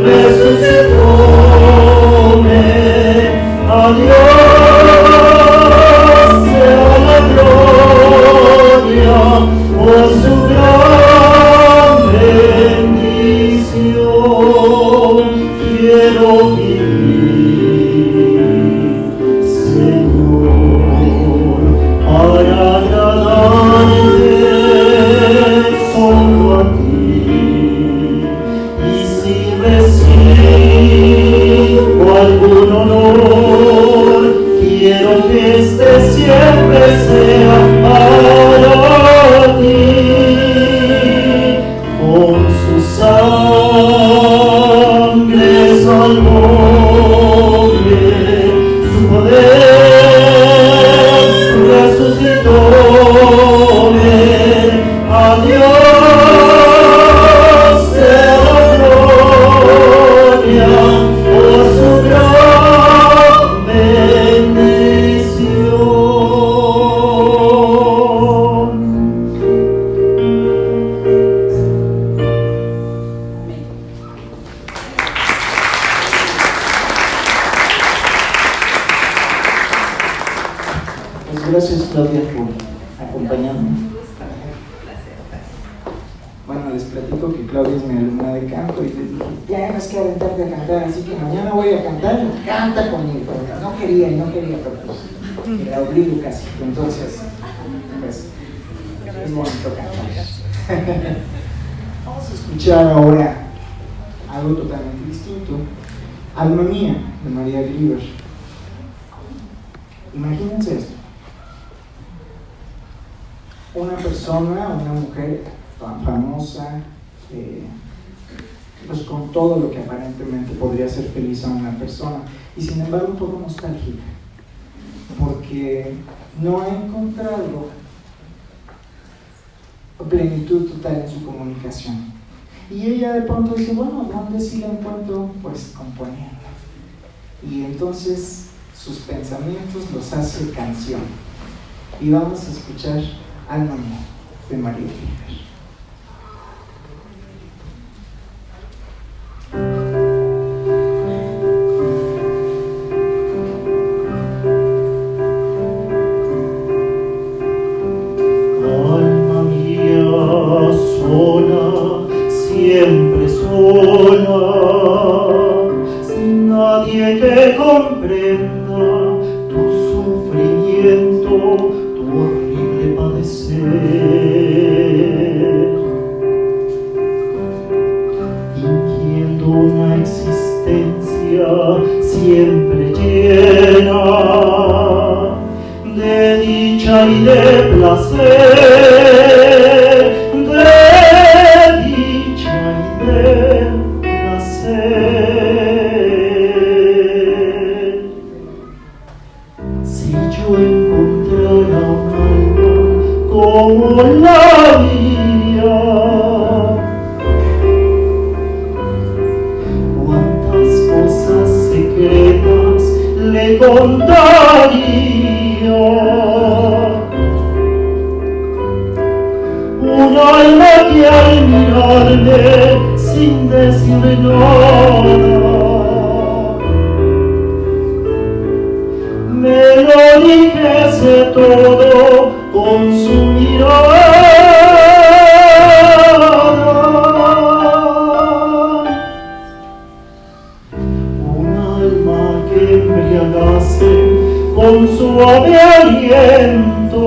resucitóme. Adiós sea la gloria por su gran bendición. Quiero vivir, Señor, para agradarte solo a ti. Y si recibo algún honor, quiero que este siempre sea para ti. Con su sangre salvóme, su poder resucitóme. Adiós sea la gloria por su gran bendición. Pues gracias, Claudia, por acompañarme. Bueno, les platico que Claudia es mi alumna de canto y les dije, ya no es que aventarte a cantar, así que mañana voy a cantar, canta conmigo. No quería, pero pues la obligo casi. Entonces, pues, es bonito cantar. Vamos a escuchar ahora algo totalmente distinto. Alma mía, de María Grieber. Imagínense esto. Una persona, una mujer tan famosa, pues con todo lo que aparentemente podría hacer feliz a una persona, y sin embargo un poco nostálgica, porque no ha encontrado plenitud total en su comunicación. Y ella de pronto dice, bueno, ¿dónde sí la encuentro? Pues componiendo. Y entonces sus pensamientos los hace canción. Y vamos a escuchar Alma mía, de María Grieber. Alma mía, sola, siempre sola, sin nadie que comprenda tu sufrimiento, tu horrible padecer, fingiendo una existencia siempre llena de dicha y de placer, de dicha y de placer. Si yo encontrara un alma como la mía, cuántas cosas secretas le contaría. Un alma que al mirarme sin decir nada me lo dijese todo con su mirada. Un alma que embriagase con suave aliento,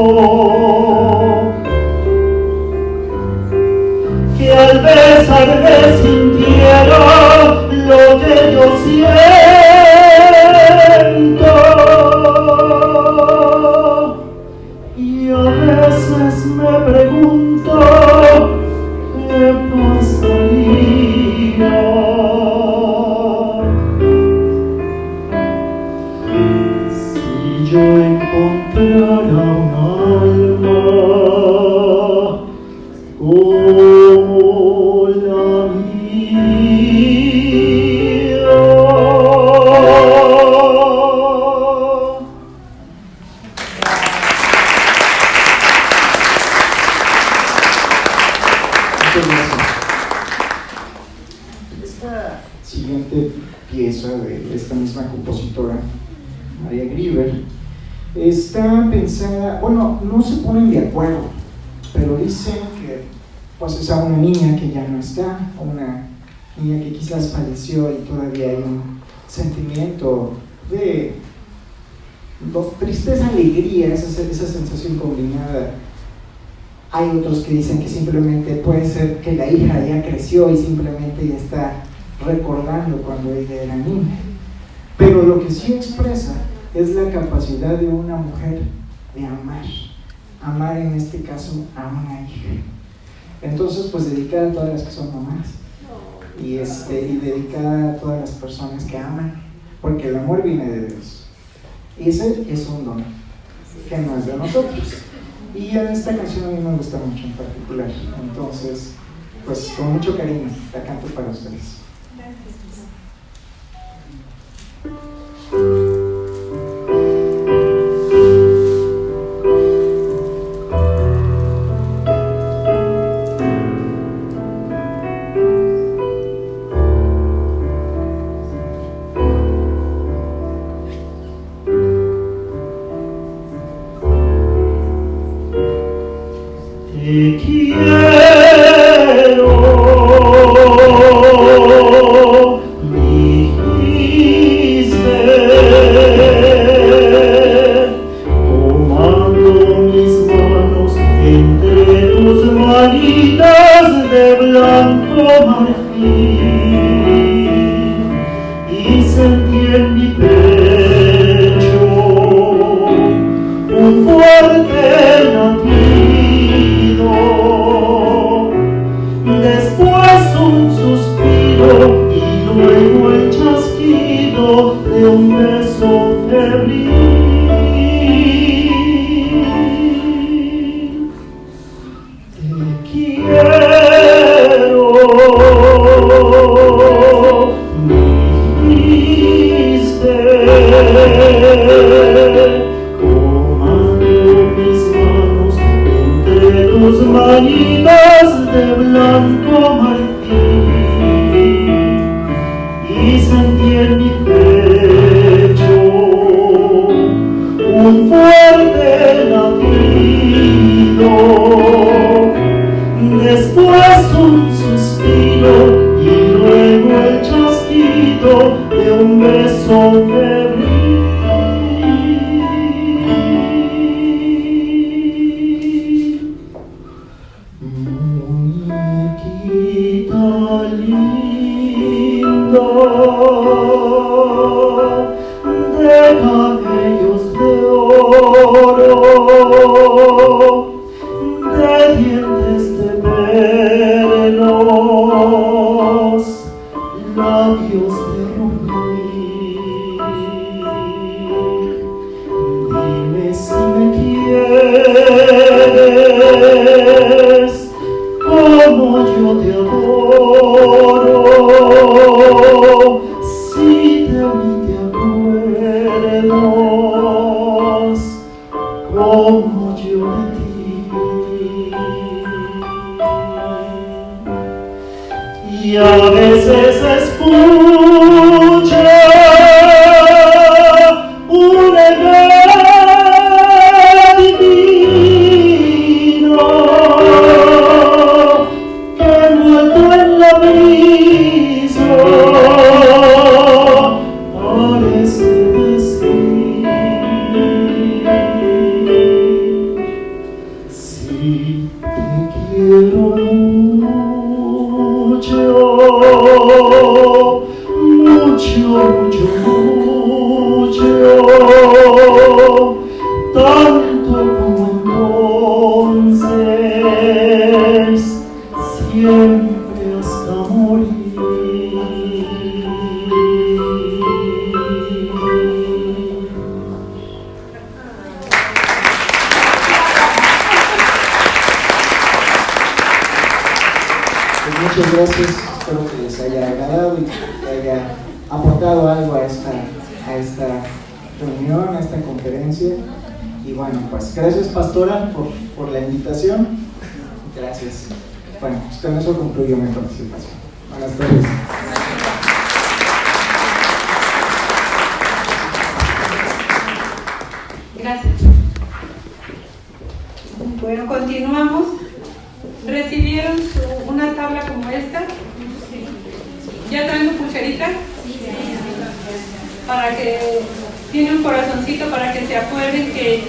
que al besarme sintiera lo que yo siento. Y a veces me pregunto qué pasaría si yo encontrara un alma como la mía. Muchas gracias. Esta siguiente pieza de esta misma compositora, María Grieber, está pensada, bueno, no se ponen de acuerdo, pero dicen que pues es a una niña que ya no está, a una niña que quizás falleció y todavía hay un sentimiento de tristeza, alegría, esa sensación combinada. Hay otros que dicen que simplemente puede ser que la hija ya creció y simplemente ya está recordando cuando ella era niña. Pero lo que sí expresa es la capacidad de una mujer de amar en este caso a una hija. Entonces, pues dedicada a todas las que son mamás y dedicada a todas las personas que aman, porque el amor viene de Dios y ese es un don que no es de nosotros. Y en esta canción a mí me gusta mucho en particular, entonces pues con mucho cariño la canto para ustedes. Muchas gracias, espero que les haya agradado y que haya aportado algo a esta reunión, a esta conferencia. Y bueno, pues gracias, pastora, por la invitación. Gracias. Bueno, pues con eso concluyo mi participación. Buenas tardes. Gracias. Bueno, continuamos. ¿Recibieron una tabla como esta? ¿Ya traen su pulserita? Para que tiene un corazoncito para que se acuerden que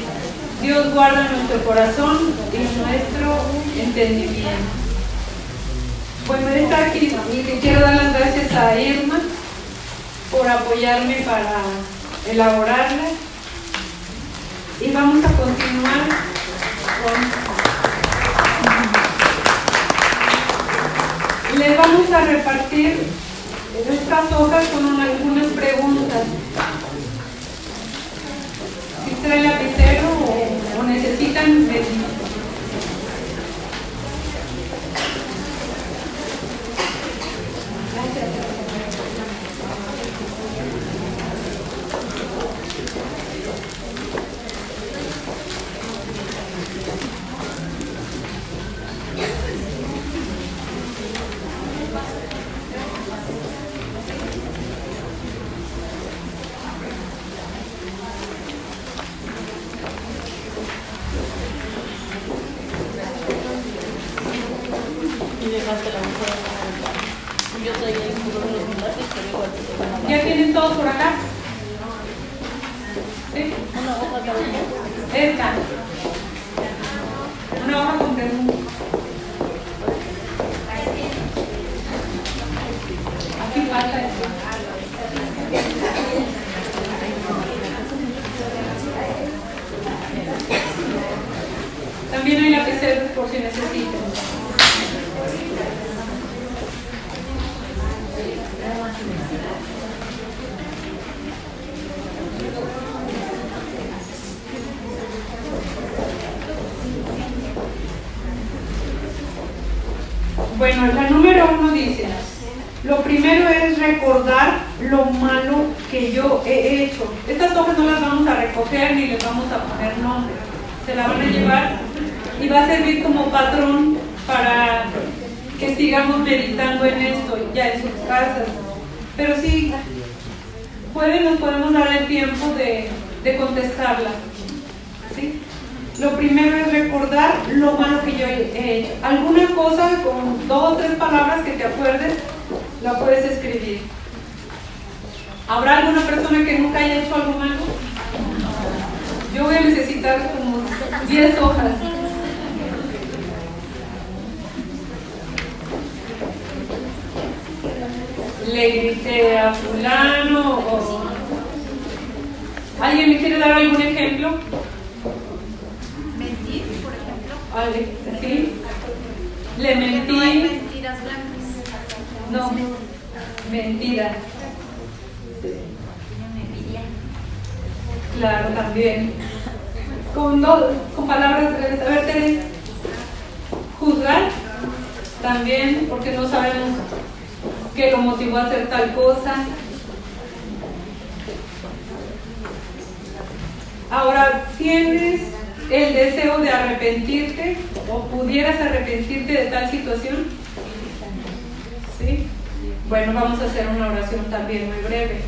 Dios guarda nuestro corazón y nuestro entendimiento. Bueno, de estar aquí, quiero dar las gracias a Irma por apoyarme para elaborarla. Y vamos a continuar con... Les vamos a repartir estas hojas con algunas preguntas. Si traen lapicero o necesitan medicina. más que la mujer. Yo soy el escudo de los mensajes, pero igual se te van a dar. ¿Ya tienen todos por acá? ¿Sí? Una hoja cada uno. Esta. Una hoja con preguntas. Aquí falta esto. También hay lapiceros por si necesitan. Bueno, la número 1 dice, lo primero es recordar lo malo que yo he hecho. Estas hojas no las vamos a recoger ni les vamos a poner nombre. Se la van a llevar y va a servir como patrón para que sigamos meditando en esto ya en sus casas. Pero sí, nos podemos dar el tiempo de contestarla. ¿Sí? Lo primero es recordar lo malo que yo he hecho. Alguna cosa con 2 o 3 palabras que te acuerdes, la puedes escribir. ¿Habrá alguna persona que nunca haya hecho algo malo? Yo voy a necesitar como 10 hojas. Le grité a fulano o... ¿Alguien me quiere dar algún ejemplo? Mentir, por ejemplo. ¿Sí? Le mentí. No hay mentiras blancas. No, mentira. Claro, también. Con palabras breves. A ver, Teresa. Juzgar. También, porque no sabemos qué lo motivó a hacer tal cosa. Ahora, ¿tienes el deseo de arrepentirte o pudieras arrepentirte de tal situación? ¿Sí? Bueno, vamos a hacer una oración también muy breve.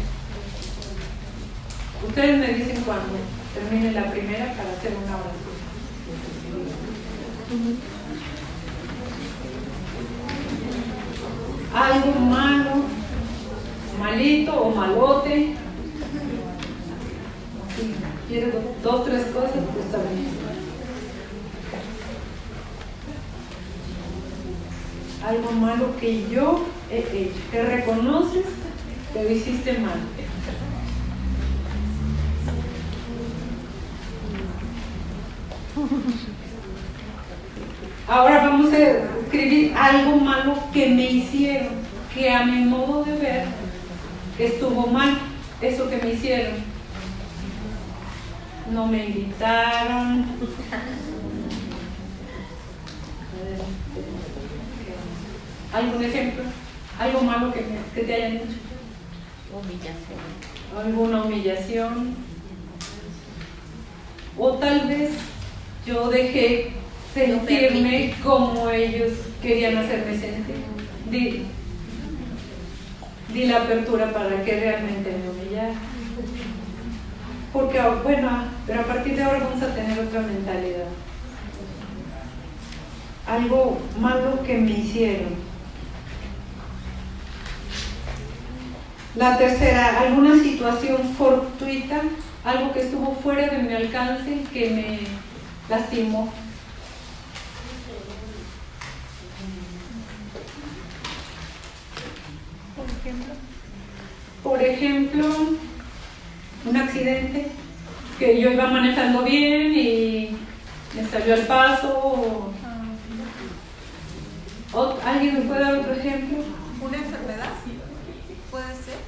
Ustedes me dicen cuando termine la primera para hacer una oración. Algo malo, malito o malote. Si quieres 2 o 3 cosas, pues está bien. Algo malo que yo he hecho, que reconoces que lo hiciste mal. Ahora vamos a escribir algo malo que me hicieron, que a mi modo de ver estuvo mal, eso que me hicieron. No me invitaron. ¿Algún ejemplo? ¿Algo malo que te hayan hecho? Humillación. ¿Alguna humillación? O tal vez yo dejé sentirme como ellos querían hacerme sentir. Di la apertura para que realmente me humillaran. Porque, bueno, pero a partir de ahora vamos a tener otra mentalidad. Algo malo que me hicieron. La tercera, alguna situación fortuita, algo que estuvo fuera de mi alcance, que me lastimó. Por ejemplo, un accidente, que yo iba manejando bien y me salió al paso. ¿Alguien me puede dar otro ejemplo? ¿Una enfermedad? ¿Puede ser?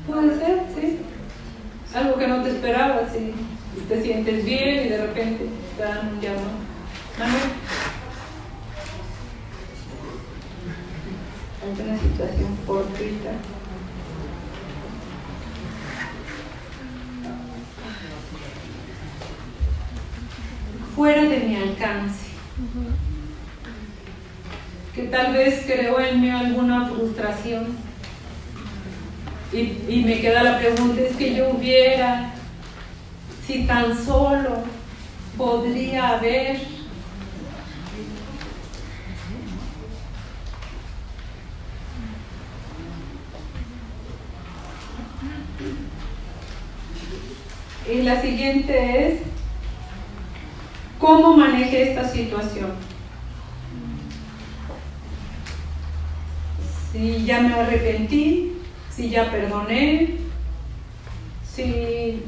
Puede ser, sí. Algo que no te esperabas y te sientes bien y de repente te dan un llamado. Manuel. ¿Alguna situación fortuita? Fuera de mi alcance. Que tal vez creo en mí alguna frustración. Y me queda la pregunta, es que yo hubiera, si tan solo podría haber. Y la siguiente es, ¿cómo manejé esta situación? Si ya me arrepentí, si ya perdoné, si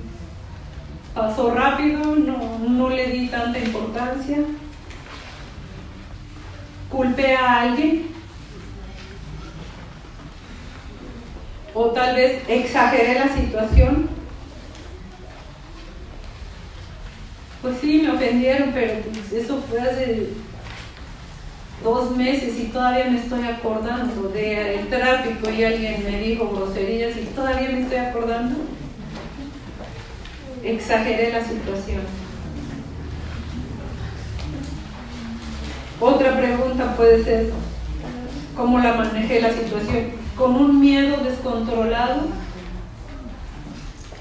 pasó rápido, no le di tanta importancia, culpé a alguien, o tal vez exageré la situación. Pues sí, me ofendieron, pero pues eso fue hace 2 meses y todavía me estoy acordando del tráfico y alguien me dijo groserías y todavía me estoy acordando. Exageré la situación. Otra pregunta puede ser, ¿cómo la manejé la situación? Con un miedo descontrolado,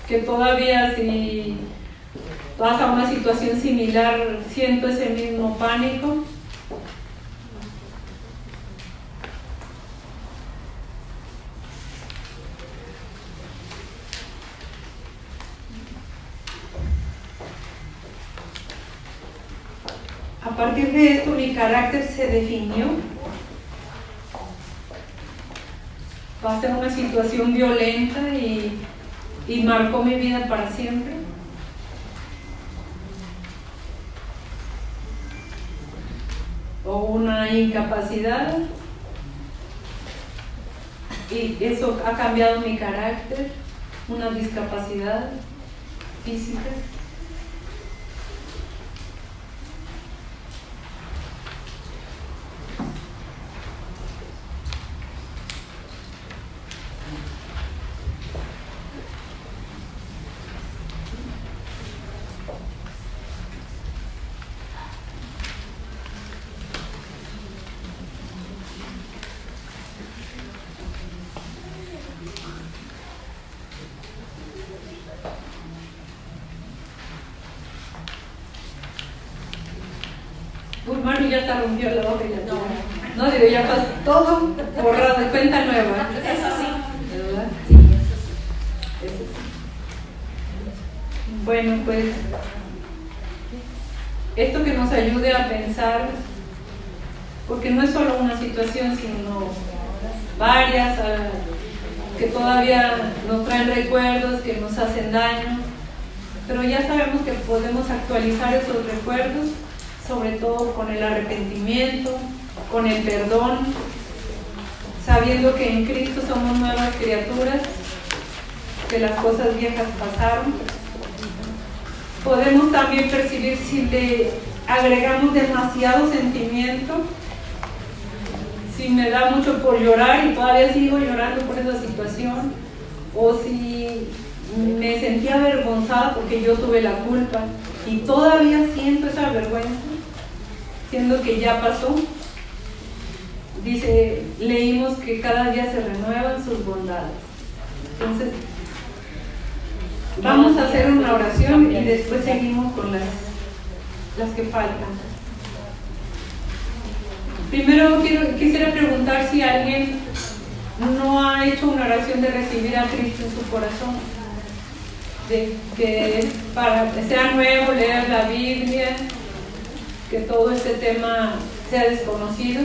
que todavía si pasa una situación similar siento ese mismo pánico. A partir de esto mi carácter se definió. Va a ser una situación violenta y marcó mi vida para siempre. O una incapacidad y eso ha cambiado mi carácter, una discapacidad física. Mario ya hasta rompió la hoja y la tira. No, digo, ya pasó todo borrado de cuenta nueva. Eso sí. ¿Verdad? Sí, eso sí. Eso sí. Bueno, pues esto que nos ayude a pensar, porque no es solo una situación, sino varias que todavía nos traen recuerdos, que nos hacen daño, pero ya sabemos que podemos actualizar esos recuerdos, sobre todo con el arrepentimiento, con el perdón, sabiendo que en Cristo somos nuevas criaturas, que las cosas viejas pasaron. Podemos también percibir si le agregamos demasiado sentimiento, si me da mucho por llorar y todavía sigo llorando por esa situación, o si me sentí avergonzada porque yo tuve la culpa y todavía siento esa vergüenza, siendo que ya pasó. Dice, leímos que cada día se renuevan sus bondades. Entonces, vamos a hacer una oración y después seguimos con las que faltan. Primero quisiera preguntar si alguien no ha hecho una oración de recibir a Cristo en su corazón, de que para que sea nuevo, leer la Biblia, que todo este tema sea desconocido.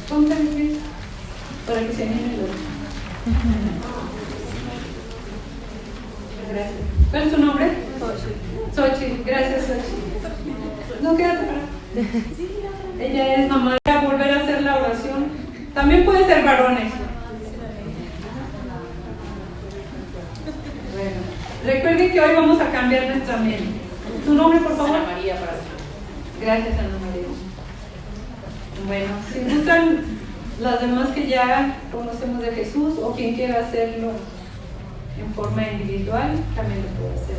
Pónganme para que se anime los. Gracias. ¿Cuál es su nombre? Xochitl. Gracias, Xochitl. No, quédate para. Ella es mamá. Voy a volver a hacer la oración. También puede ser varones. Bueno, recuerden que hoy vamos a cambiar nuestra mente. ¿Tu nombre, por favor? Ana María para. Gracias, Ana María. Bueno, si gustan las demás que ya conocemos de Jesús o quien quiera hacerlo en forma individual, también lo puede hacer.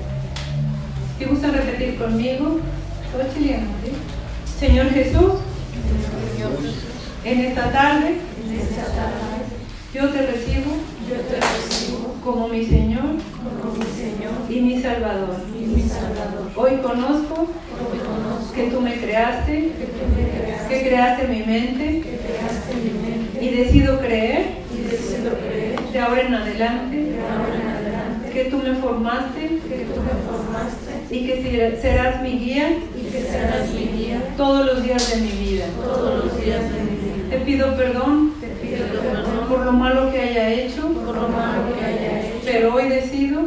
Si gustan repetir conmigo, Xochitl y Ana María. Señor Jesús, en esta tarde, yo te recibo como mi Señor y mi Salvador. Hoy conozco que tú me creaste, que creaste mi mente y decido creer de ahora en adelante, que tú me formaste, y que serás mi guía, todos los días de mi vida. Te pido perdón por lo malo que haya hecho, pero hoy decido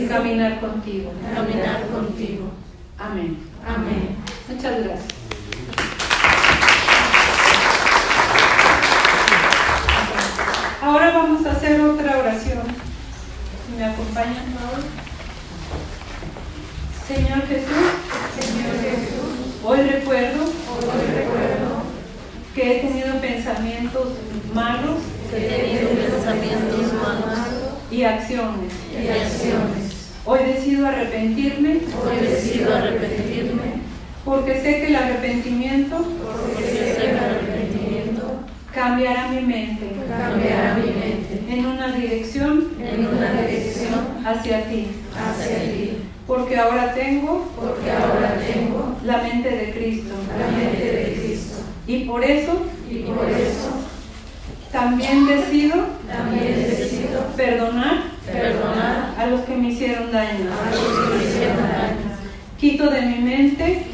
caminar contigo. Amén. Muchas gracias. Ahora vamos a hacer otra oración. Si me acompañan ahora. Señor Jesús, hoy recuerdo que he tenido pensamientos malos y acciones. Hoy decido arrepentirme porque sé que el arrepentimiento cambiará mi mente en una dirección hacia ti. Porque ahora tengo la mente de Cristo. Y por eso también decido perdonar a los que me hicieron daño. Quito de mi mente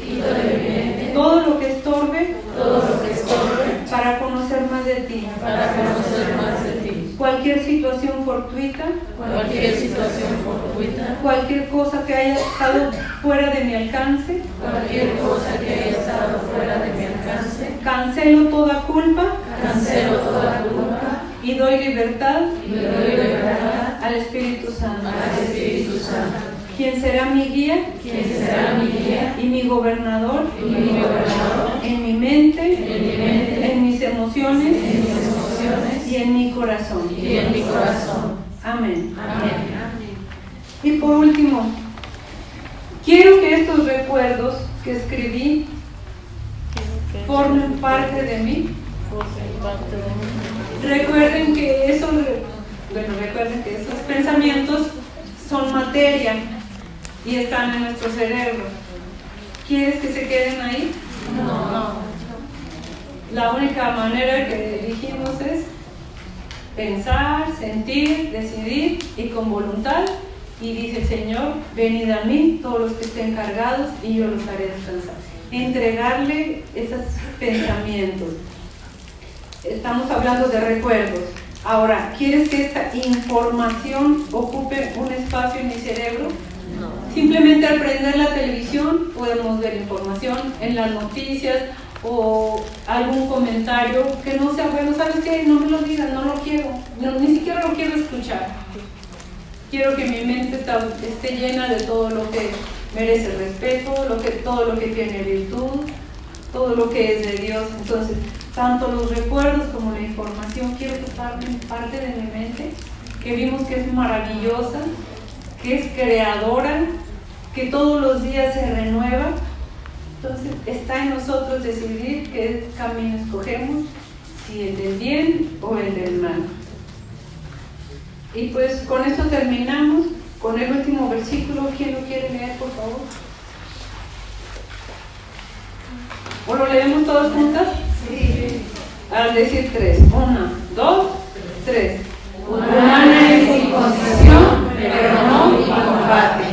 todo lo que estorbe para conocer más de ti. Cualquier situación fortuita, cualquier cosa que haya estado fuera de mi alcance, cancelo toda culpa y doy libertad al Espíritu Santo, quien será mi guía y mi gobernador en mi mente, en mis emociones y en mi corazón. Amén. Y por último, quiero que estos recuerdos que escribí formen parte de mí. Recuerden que esos pensamientos son materia y están en nuestro cerebro. ¿Quieres que se queden ahí? No. La única manera que elegimos es pensar, sentir, decidir y con voluntad. Y dice el Señor, venid a mí todos los que estén cargados y yo los haré descansar. Entregarle esos pensamientos. Estamos hablando de recuerdos. Ahora, ¿quieres que esta información ocupe un espacio en mi cerebro? No. Simplemente al prender la televisión podemos ver información en las noticias o algún comentario que no sea bueno. ¿Sabes qué? No me lo digas, no lo quiero. Ni siquiera lo quiero escuchar. Quiero que mi mente esté llena de todo lo que merece respeto, todo lo que tiene virtud, todo lo que es de Dios. Entonces, tanto los recuerdos como la información quiero que formen parte de mi mente, que vimos que es maravillosa, que es creadora, que todos los días se renueva. Entonces está en nosotros decidir qué camino escogemos, si el del bien o el del mal. Y pues con esto terminamos con el último versículo. ¿Quién lo quiere leer, por favor? ¿O lo leemos todos juntas? Sí. Al decir 3. 1, 2, 3. Humana es mi condición, pero no mi combate.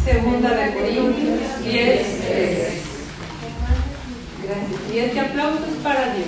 Segunda de Corintios 10:3. Gracias. Y este aplauso es para Dios.